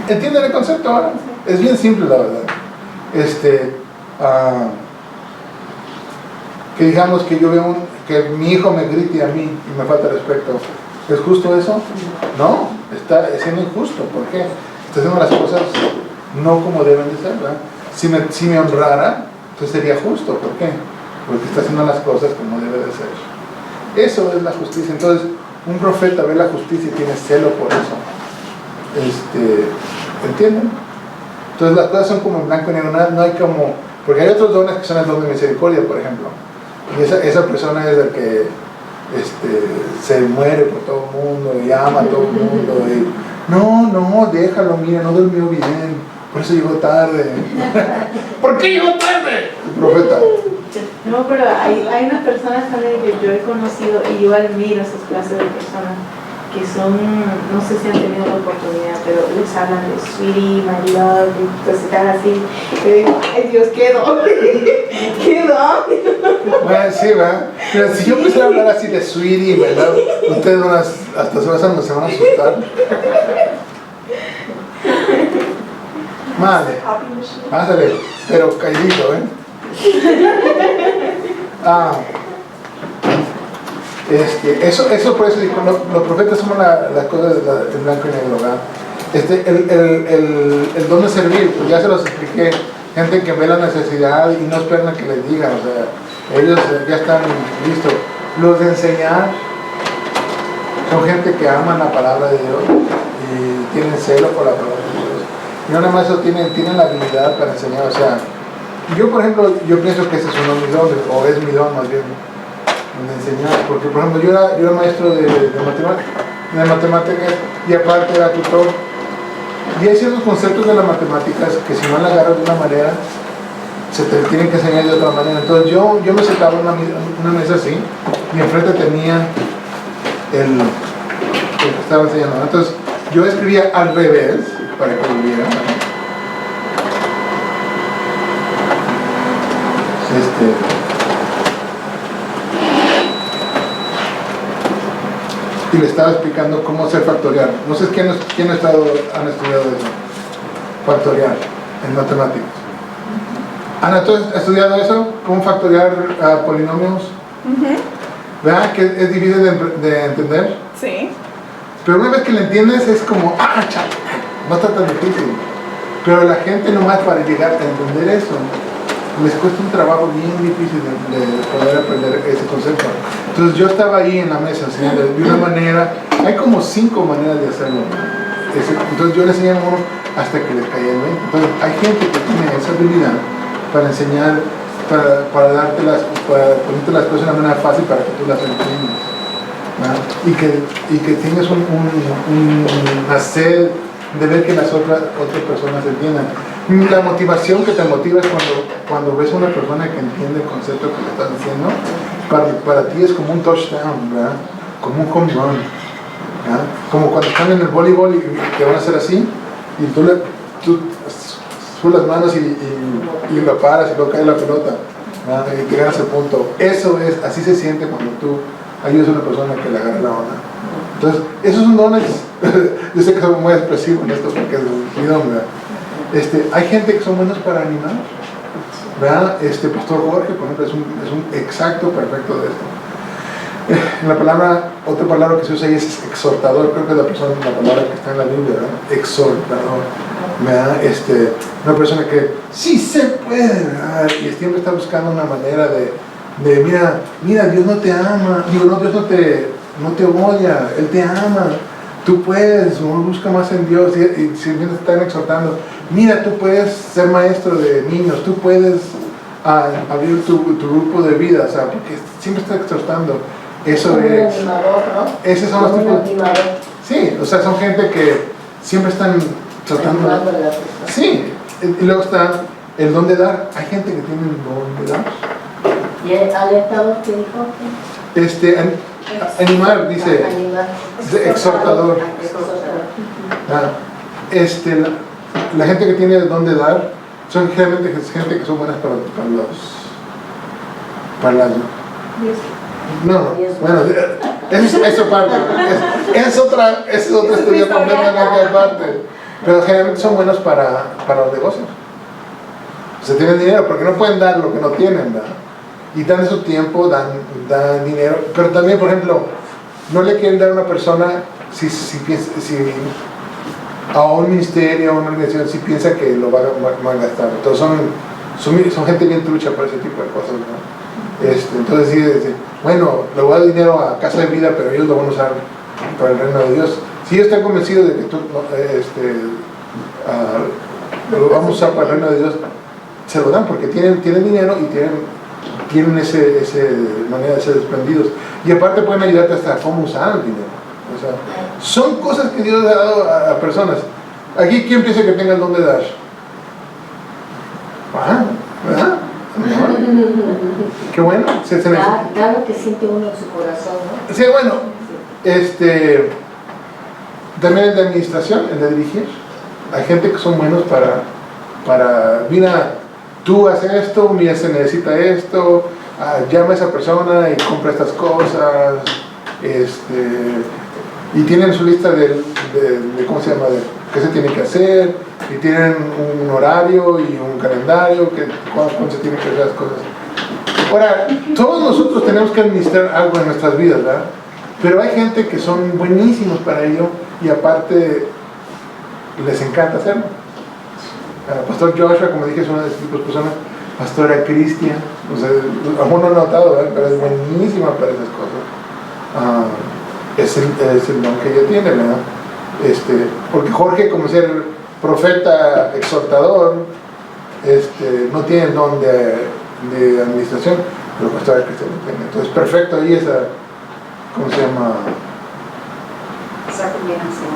¿Entienden el concepto ahora? Es bien simple, la verdad. Que digamos que yo veo que mi hijo me grite a mí y me falta respeto. ¿Es justo eso? No, está siendo injusto. ¿Por qué? Está haciendo las cosas no como deben de ser, ¿verdad? Si me honrara, entonces sería justo. ¿Por qué? Porque está haciendo las cosas como debe de ser. Eso es la justicia. Entonces, un profeta ve la justicia y tiene celo por eso. ¿Entienden? Entonces las cosas son como en blanco y negro, no hay como... Porque hay otros dones que son el don de misericordia, por ejemplo. Y esa persona es el que se muere por todo el mundo y ama a todo el mundo. Y, no, déjalo, mira, no durmió bien, por eso llegó tarde. ¿Por qué llegó tarde? El profeta. No, pero hay unas personas también que yo he conocido y yo admiro esas clases de personas que son, no sé si han tenido la oportunidad, pero les hablan de sweetie, my love, y cositas así. Y digo, ay Dios, qué don, qué don. Bueno, sí, ¿verdad? Pero si yo empezara a hablar así de sweetie, ¿verdad? Ustedes hasta se van a asustar. Madre, pásale, pero calladito, ¿eh? Eso por eso digo, los profetas somos las cosas en blanco y negro, ¿verdad? El don de servir, pues ya se los expliqué, gente que ve la necesidad y no esperan a que les digan, o sea, ellos ya están listos. Los de enseñar son gente que aman la palabra de Dios y tienen celo por la palabra de Dios. Y no nada más eso, tienen la habilidad para enseñar, o sea, yo por ejemplo, yo pienso que ese es uno de mis dones, o es mi don más bien, de enseñar, porque por ejemplo yo era maestro de matemáticas y aparte era tutor, y hay ciertos conceptos de las matemáticas que si no la agarras de una manera, se te tienen que enseñar de otra manera. Entonces yo me sentaba en una mesa así, y enfrente tenía el que estaba enseñando. Entonces yo escribía al revés, para que lo vieran. Y le estaba explicando cómo hacer factorial. No sé quién han estudiado eso. Factorial en matemáticas. Ana, ¿tú has estudiado eso? ¿Cómo factoriar polinomios? ¿Verdad que es difícil de entender? Sí. Pero una vez que lo entiendes es como, chaval, no está tan difícil. Pero la gente nomás para llegar a entender eso les cuesta un trabajo bien difícil de poder aprender ese concepto. Entonces yo estaba ahí en la mesa enseñando de una manera, hay como 5 maneras de hacerlo. Entonces yo le enseñaba a uno hasta que le caía el 20. Entonces hay gente que tiene esa habilidad para enseñar, para ponerte las cosas de una manera fácil para que tú las entiendas, ¿verdad? Y que tengas una sed de ver que las otras personas entiendan. La motivación que te motiva es cuando ves a una persona que entiende el concepto que le estás diciendo. Para ti es como un touchdown, ¿verdad? Como un home run, ¿verdad? Como cuando están en el voleibol y te van a hacer así y tú subes las manos y lo paras y luego cae la pelota, ¿verdad? Y te ganas el punto. Eso es, así se siente cuando tú ayudas a una persona que le agarra la onda. Entonces, esos son dones. Yo sé que soy muy expresivo en esto porque es mi don, ¿verdad? Hay gente que son buenos para animar, ¿verdad? Pastor Jorge, por ejemplo, es un exacto perfecto de esto. La palabra, otra palabra que se usa ahí es exhortador, creo que es la palabra que está en la Biblia, ¿verdad? Exhortador, ¿verdad? Una persona que sí se puede, ¿verdad? Y siempre está buscando una manera de mira, Dios no te ama, Dios no te odia, Él te ama, tú puedes, uno busca más en Dios y siempre te están exhortando, mira, tú puedes ser maestro de niños, tú puedes abrir tu grupo de vida, o sea, porque siempre está exhortando. Eso es. Animador, ¿no? Esos son los tipos. Sí, o sea, son gente que siempre están tratando. Sí, y luego está el don de dar. Hay gente que tiene el don de dar. ¿Y el alentador qué dijo? Animar, dice. Animar. Exhortador. La gente que tiene el don de dar son generalmente gente que son buenas para las. No, bueno, eso parte, es otra estudio completamente aparte, pero generalmente son buenos para los negocios. Se tienen dinero porque no pueden dar lo que no tienen, ¿verdad? Y dan su tiempo, dan dinero, pero también, por ejemplo, no le quieren dar a una persona si a un ministerio, a una organización, si piensa que lo va a gastar. Entonces son gente bien trucha para ese tipo de cosas, ¿no? Entonces sí, bueno, le voy a dar dinero a Casa de Vida, pero ellos lo van a usar para el reino de Dios. Si ellos están convencidos de que lo vamos a usar para el reino de Dios, se lo dan porque tienen dinero y tienen ese manera de ser desprendidos. Y aparte pueden ayudarte hasta a cómo usar el dinero. O sea, son cosas que Dios ha dado a personas. Aquí, ¿quién piensa que tenga el don de dar? ¿Verdad? Qué bueno, se necesita. Da lo que siente uno en su corazón, ¿no? Sí, bueno, también el de administración, el de dirigir. Hay gente que son buenos para mira, tú haces esto, mira, se necesita esto, llama a esa persona y compra estas cosas, y tienen su lista de ¿cómo se llama? De qué se tiene que hacer, y tienen un horario y un calendario, cuándo se tienen que hacer las cosas. Ahora, todos nosotros tenemos que administrar algo en nuestras vidas, ¿verdad? Pero hay gente que son buenísimos para ello y aparte les encanta hacerlo. Pastor Joshua, como dije, es una de esas tipos de personas. Pastora Cristian, o sea, aún no he notado, ¿verdad? Pero es buenísima para esas cosas. Es el don que ella tiene, ¿verdad? Porque Jorge, como ser profeta exhortador, no tiene el don de administración, pero Pastora Cristian lo tiene. Entonces, perfecto ahí esa, ¿cómo se llama? Esa combinación.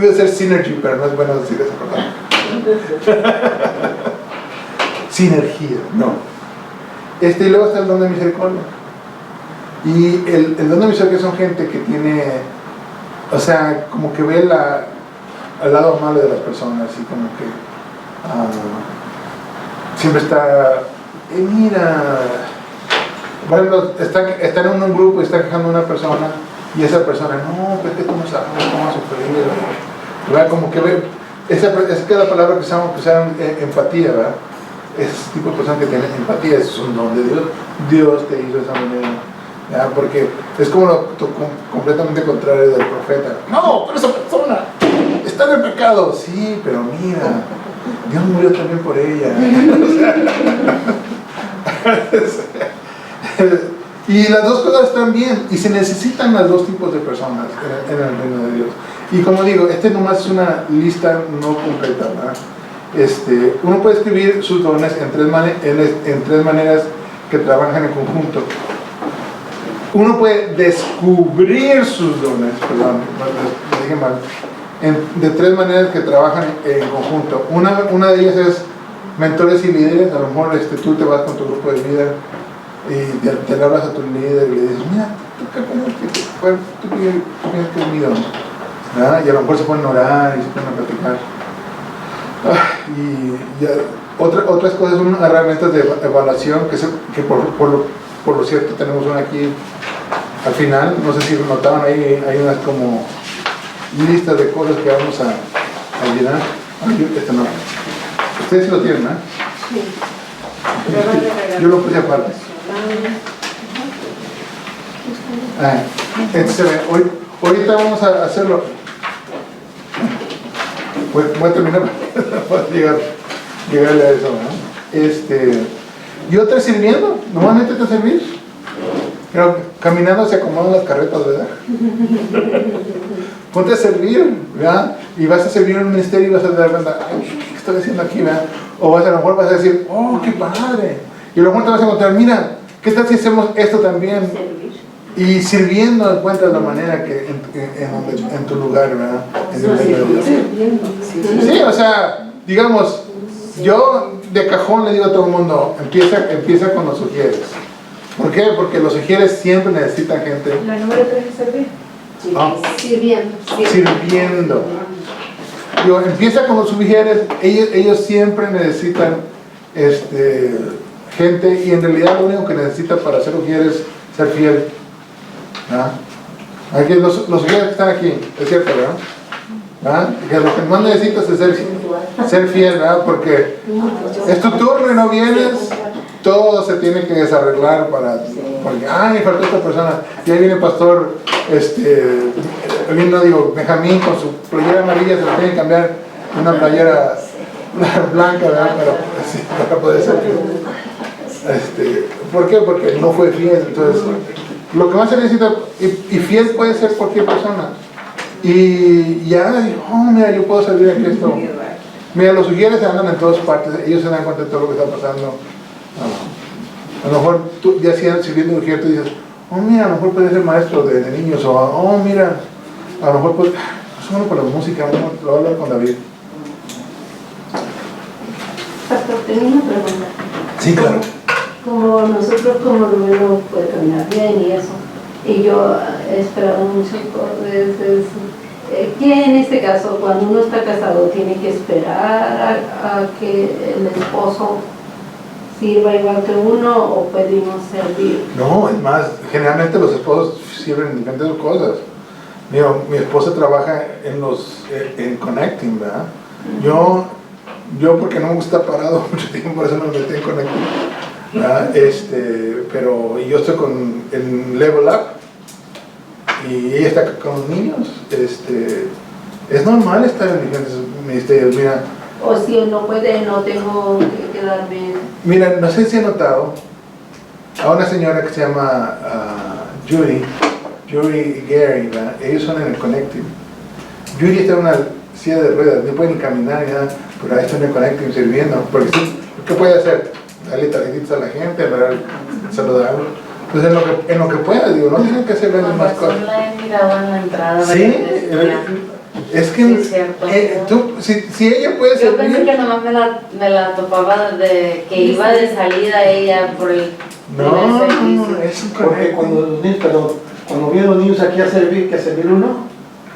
Iba a ser synergy, pero no es bueno decir esa palabra. Sinergia, no. Y luego está el don de misericordia. Y el don de misericordia son gente que tiene, o sea, como que ve al lado malo de las personas y como que siempre está, mira, por ejemplo, están en un grupo y está quejando a una persona y esa persona, no, pues que tú no sabes cómo va a sufrir, ¿verdad? Como que ve, esa es la palabra que usaron, empatía, ¿verdad? Ese tipo de personas que tienen empatía es un don de Dios. Dios te hizo de esa manera, ¿verdad? Porque es como lo completamente contrario del profeta. No, pero esa persona está en el pecado. Sí, pero mira, Dios murió también por ella. Y las dos cosas están bien y se necesitan los dos tipos de personas en el reino de Dios. Y como digo, nomás es una lista no completa, ¿verdad? Uno puede escribir sus dones en tres maneras que trabajan en conjunto. Uno puede descubrir sus dones, perdón, lo dije mal, de tres maneras que trabajan en conjunto. Una de ellas es mentores y líderes. A lo mejor tú te vas con tu grupo de vida y te hablas a tu líder y le dices, mira, tú piensas que es mi don, ¿verdad? Y a lo mejor se ponen a orar y se ponen a platicar. Otras cosas son herramientas de evaluación que por lo cierto tenemos una aquí al final, no sé si notaron ahí, hay unas como listas de cosas que vamos a llenar. Este no. Ustedes sí lo tienen, ¿no? Sí. Yo lo puse aparte. Este se ve. Ahorita vamos a hacerlo. Voy a terminar para llegarle a eso, ¿no? Y otra sirviendo, nomás métete a servir. Pero caminando se acomodan las carretas, ¿verdad? Ponte a servir, ¿verdad? Y vas a servir en un ministerio y vas a dar cuenta, ay, ¿qué estoy haciendo aquí, verdad? O a lo mejor vas a decir, oh, qué padre. Y a lo mejor te vas a encontrar, mira, ¿qué tal si hacemos esto también? Y sirviendo encuentras la manera que en tu lugar, ¿verdad? En el medio de Dios. Sí, o sea, digamos, yo de cajón le digo a todo el mundo, empieza con los sugieres. ¿Por qué? Porque los sugieres siempre necesitan gente. La número 3 es servir. Sirviendo. Digo, empieza con los sugieres, ellos siempre necesitan gente, y en realidad lo único que necesita para ser sugieres es ser fiel. Aquí los sugieres que están aquí, es cierto, ¿verdad? Que lo que más necesitas es ser fiel, ¿verdad? Porque es tu turno y no vienes, todo se tiene que desarreglar porque, ay, faltó esta persona, y ahí viene el pastor, Benjamín con su playera amarilla, se la tiene que cambiar una playera blanca, ¿verdad? Para poder ser. ¿Por qué? Porque no fue fiel. Entonces, lo que más se necesita, y fiel puede ser cualquier persona. Y ya, oh, mira, yo puedo servir a Cristo. Mira, los sugieres andan en todas partes, ellos se dan cuenta de todo lo que está pasando. A lo mejor tú ya sirviendo un ujier, tú dices, oh, mira, a lo mejor puede ser maestro de niños, o oh, mira, a lo mejor pues, es bueno para la música, lo voy a hablar con David. Pastor, tengo una pregunta. Sí, claro. Como nosotros como Rubén puede caminar bien y eso, y yo he esperado mucho veces, que en este caso, cuando uno está casado, tiene que esperar a que el esposo sirva igual que uno, o puede uno servir. No, es más, generalmente los esposos sirven en diferentes cosas. Mi esposa trabaja en Connecting, ¿verdad? Yo porque no me gusta estar parado mucho tiempo, por eso no me metí en Connecting, ¿verdad? Pero yo estoy en Level Up y ella está con los niños. Es normal estar en diferentes ministerios, mira. O si no puede, no tengo que quedarme. Mira, no sé si he notado a una señora que se llama Judy y Gary, ¿verdad? Ellos son en el Connecting. Judy está en una silla de ruedas, no puede ni caminar ni nada, pero ahí está en el Connecting sirviendo. Porque sí, ¿qué puede hacer? Darle tarjetitas a la gente, saludarlo. Pues en lo que pueda, digo, no tienen que hacer más cosas. La he mirado en la entrada. Sí, es que Sí, si ella puede yo servir. pensé que nomás me la topaba de que iba de salida ella por el No, primer servicio. es un Porque cuando los niños, cuando vienen los niños aquí a servir uno,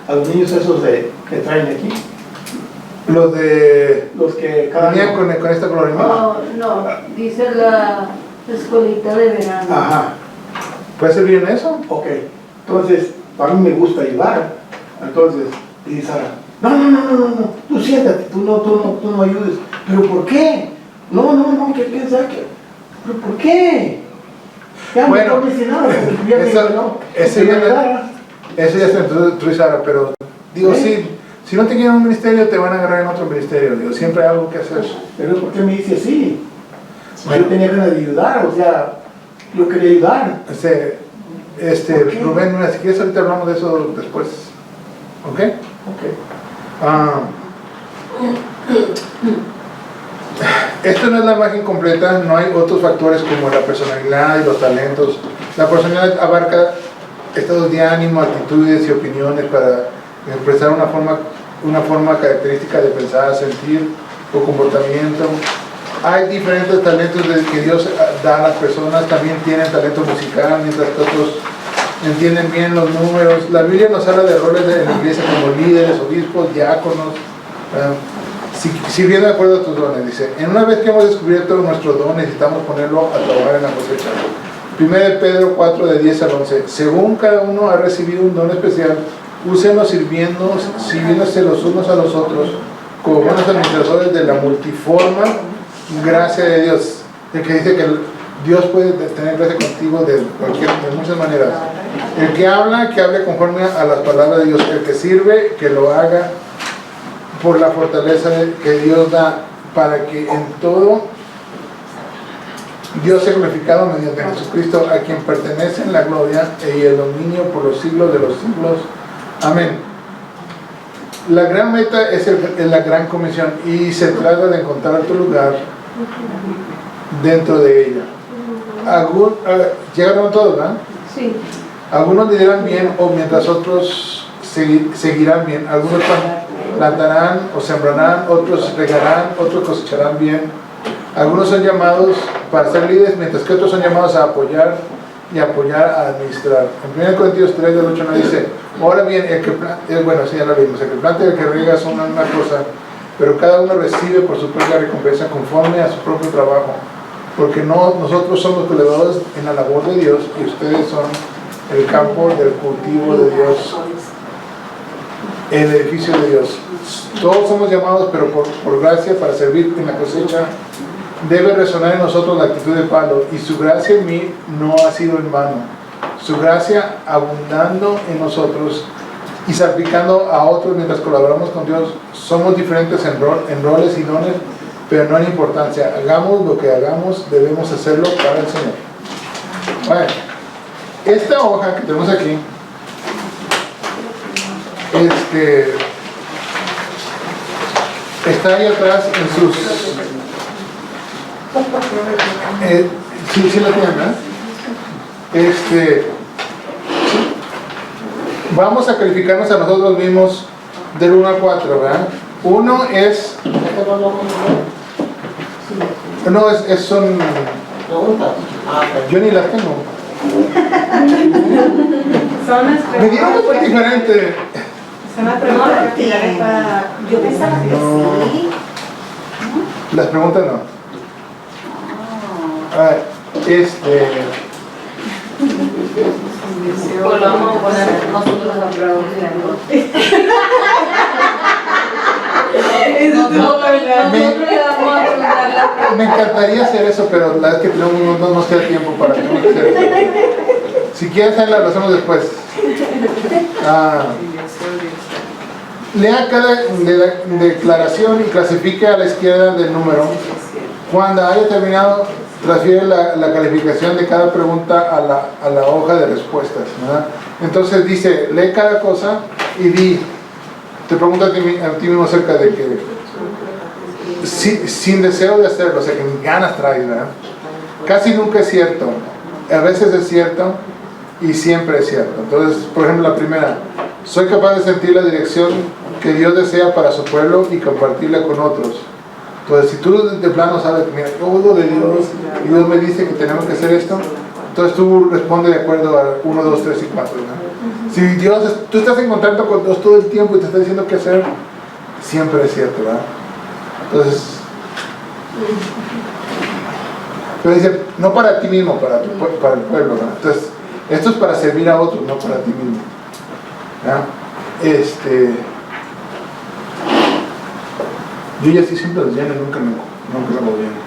a los niños esos que traen aquí, los que cada venían con esta gloria. No, dice la escuelita de verano. Ajá, ¿Puede servir en eso? ok. Entonces, a mí me gusta ayudar. Entonces, dice Sara, no, tú siéntate, tú no ayudes. ¿Pero por qué? No, ¿qué piensas? ¿Pero por qué? Ya Bueno, no dice nada, porque ya me dijo, no. eso ya está en tu Sara, pero digo, ¿Sí? si no te quieren en un ministerio, te van a agarrar en otro ministerio. Digo, siempre hay algo que hacer. Pero ¿por qué me dice así? Yo tenía ganas de ayudar, o sea, yo quería ayudar. Okay. Rubén, mira, si quieres ahorita hablamos de eso después. ¿Ok? Esto no es la imagen completa, no hay otros factores como la personalidad y los talentos. La personalidad abarca estados de ánimo, actitudes y opiniones para expresar una forma característica de pensar, sentir o comportamiento. Hay diferentes talentos que Dios da a las personas, también tienen talento musical, mientras que otros entienden bien los números. La Biblia nos habla de roles en la iglesia como líderes, obispos, diáconos, sirviendo de acuerdo a tus dones. Dice, en una vez que hemos descubierto nuestro don, necesitamos ponerlo a trabajar en la cosecha. 1 Pedro 4, de 10 al 11. Según cada uno ha recibido un don especial, úsenlo sirviéndose los unos a los otros como buenos administradores de la multiforme gracia de Dios. El que dice que Dios puede tener gracia contigo de muchas maneras. El que hable conforme a las palabras de Dios. El que sirve, que lo haga por la fortaleza que Dios da, para que en todo Dios sea glorificado mediante Jesucristo, a quien pertenecen la gloria y el dominio por los siglos de los siglos. Amén. La gran meta es la gran comisión, y se trata de encontrar tu lugar dentro de ella. Llegaron todos, ¿verdad? Sí. Algunos lideran bien, o mientras otros seguirán bien. Algunos plantarán o sembrarán, otros regarán, otros cosecharán bien. Algunos son llamados para ser líderes, mientras que otros son llamados a apoyar y apoyar a administrar. En 1 Corintios 3, del 8 nos dice: ahora bien, el que planta, bueno, sí, ya lo vimos, el que planta y el que riega son una cosa, pero cada uno recibe por su propia recompensa conforme a su propio trabajo. Porque nosotros somos colaboradores en la labor de Dios, y ustedes son el campo del cultivo de Dios, el edificio de Dios. Todos somos llamados, pero por gracia, para servir en la cosecha. Debe resonar en nosotros la actitud de Pablo: y su gracia en mí no ha sido en vano. Su gracia abundando en nosotros y salpicando a otros mientras colaboramos con Dios. Somos diferentes en roles y dones, pero no en importancia. Hagamos lo que hagamos, debemos hacerlo para el Señor. Bueno, esta hoja que tenemos aquí, está ahí atrás en sus... sí la tienen, ¿verdad? Vamos a calificarnos a nosotros mismos del 1 al 4, ¿verdad? 1 es... No, son... Yo ni las tengo. Son las Me dieron algo diferente. Son las preguntas finales para... Yo pensaba que sí. Las preguntas no. Pues lo vamos a poner nosotros a preguntar. Me encantaría hacer eso, pero la verdad es que no nos queda tiempo para hacer eso. Si quieres hacerla, lo hacemos después. Lea cada declaración y clasifique a la izquierda del número. Cuando haya terminado, transfiere la calificación de cada pregunta a la hoja de respuestas, ¿verdad? Entonces dice, lee cada cosa y te pregunta a ti mismo acerca de que sin deseo de hacerlo, o sea, que ni ganas traes, ¿verdad? Casi nunca es cierto, a veces es cierto y siempre es cierto. Entonces, por ejemplo, la primera: soy capaz de sentir la dirección que Dios desea para su pueblo y compartirla con otros. Entonces, si tú de plano sabes, mira, yo oigo de Dios y Dios me dice que tenemos que hacer esto, entonces tú respondes de acuerdo a 1, 2, 3 y 4, ¿verdad? Si tú estás en contacto con Dios todo el tiempo y te está diciendo qué hacer, siempre es cierto, ¿verdad? Entonces, pero dice, no para ti mismo, para el pueblo, ¿verdad? Entonces, esto es para servir a otros, no para ti mismo, ¿verdad? Yo ya sí siempre los lleno, nunca lo lleno.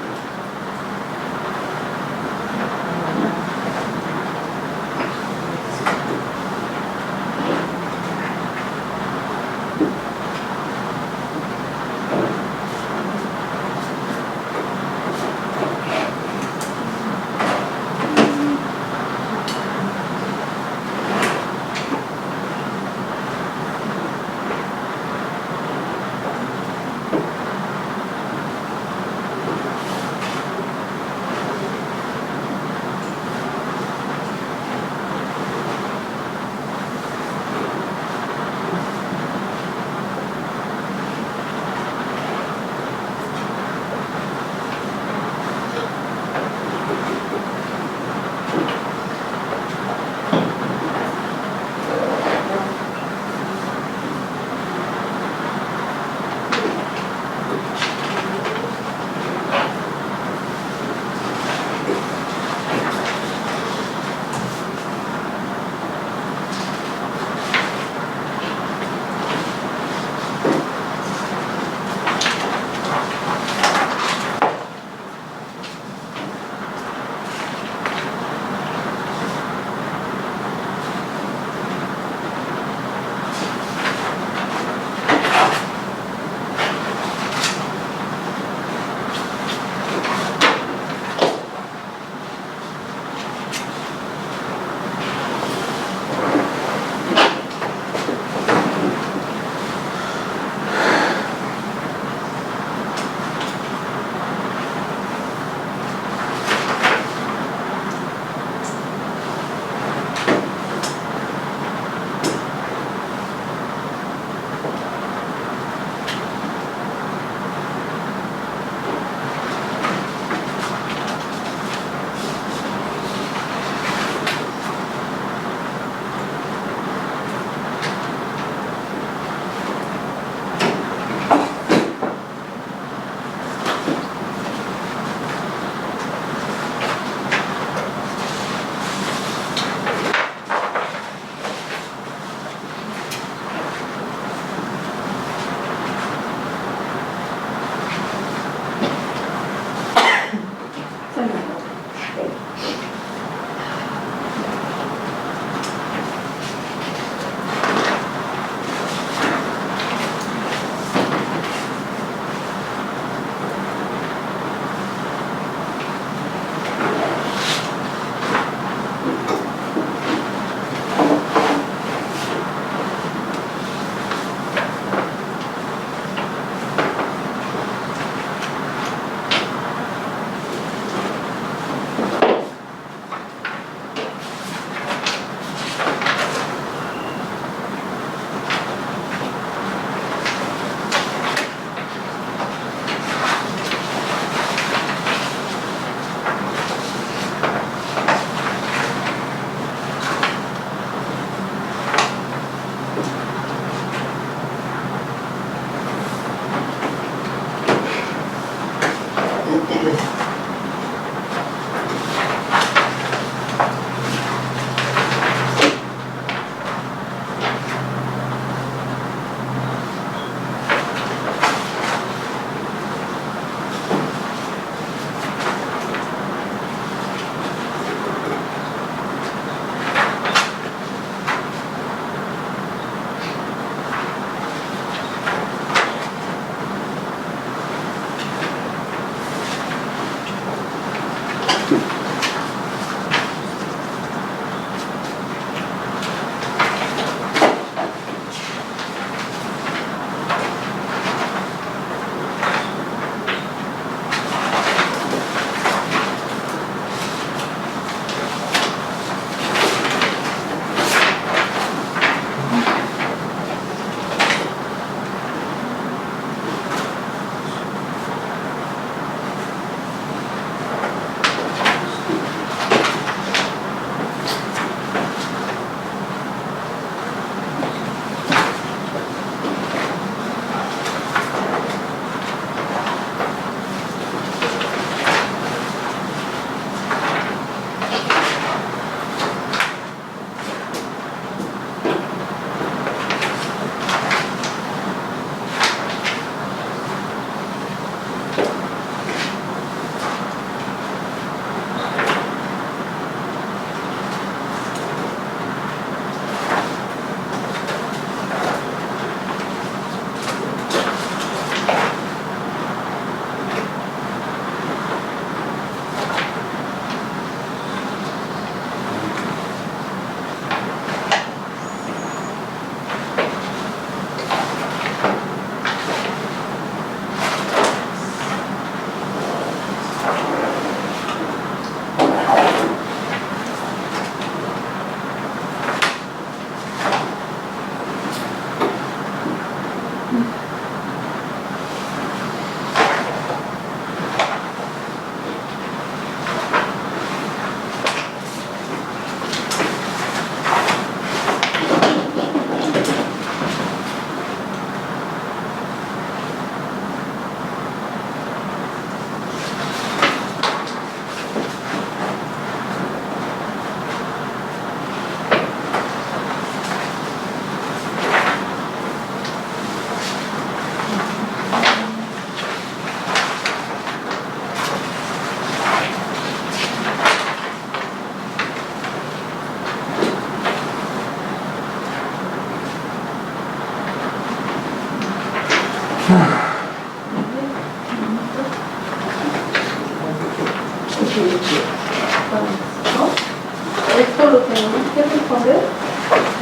Esto lo tenemos que responder.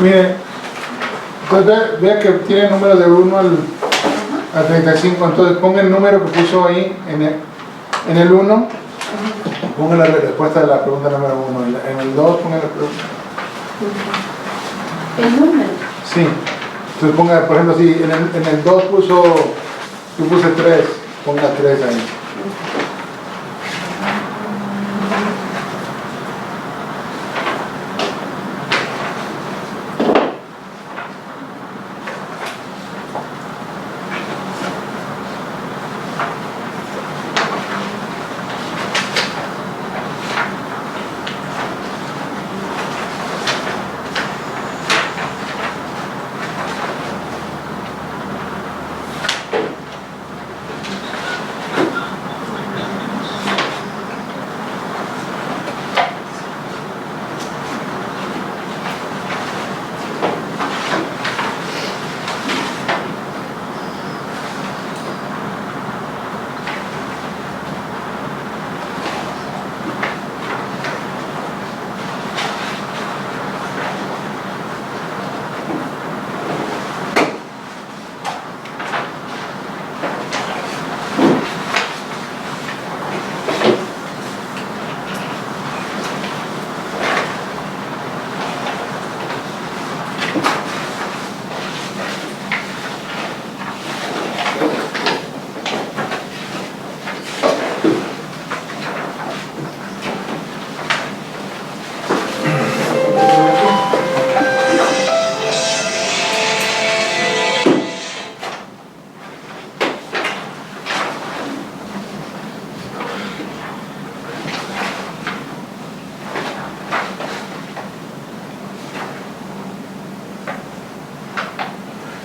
Mire, entonces vea que tiene números de 1 al 35, entonces ponga el número que puso ahí en el 1, ponga la respuesta de la pregunta número 1, en el 2 ponga la pregunta. El número. Sí, entonces ponga, por ejemplo, si en el 2 puso, yo puse 3, ponga 3 ahí.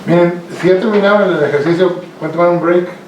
Miren, si ya terminaron el ejercicio, ¿pueden tomar un break?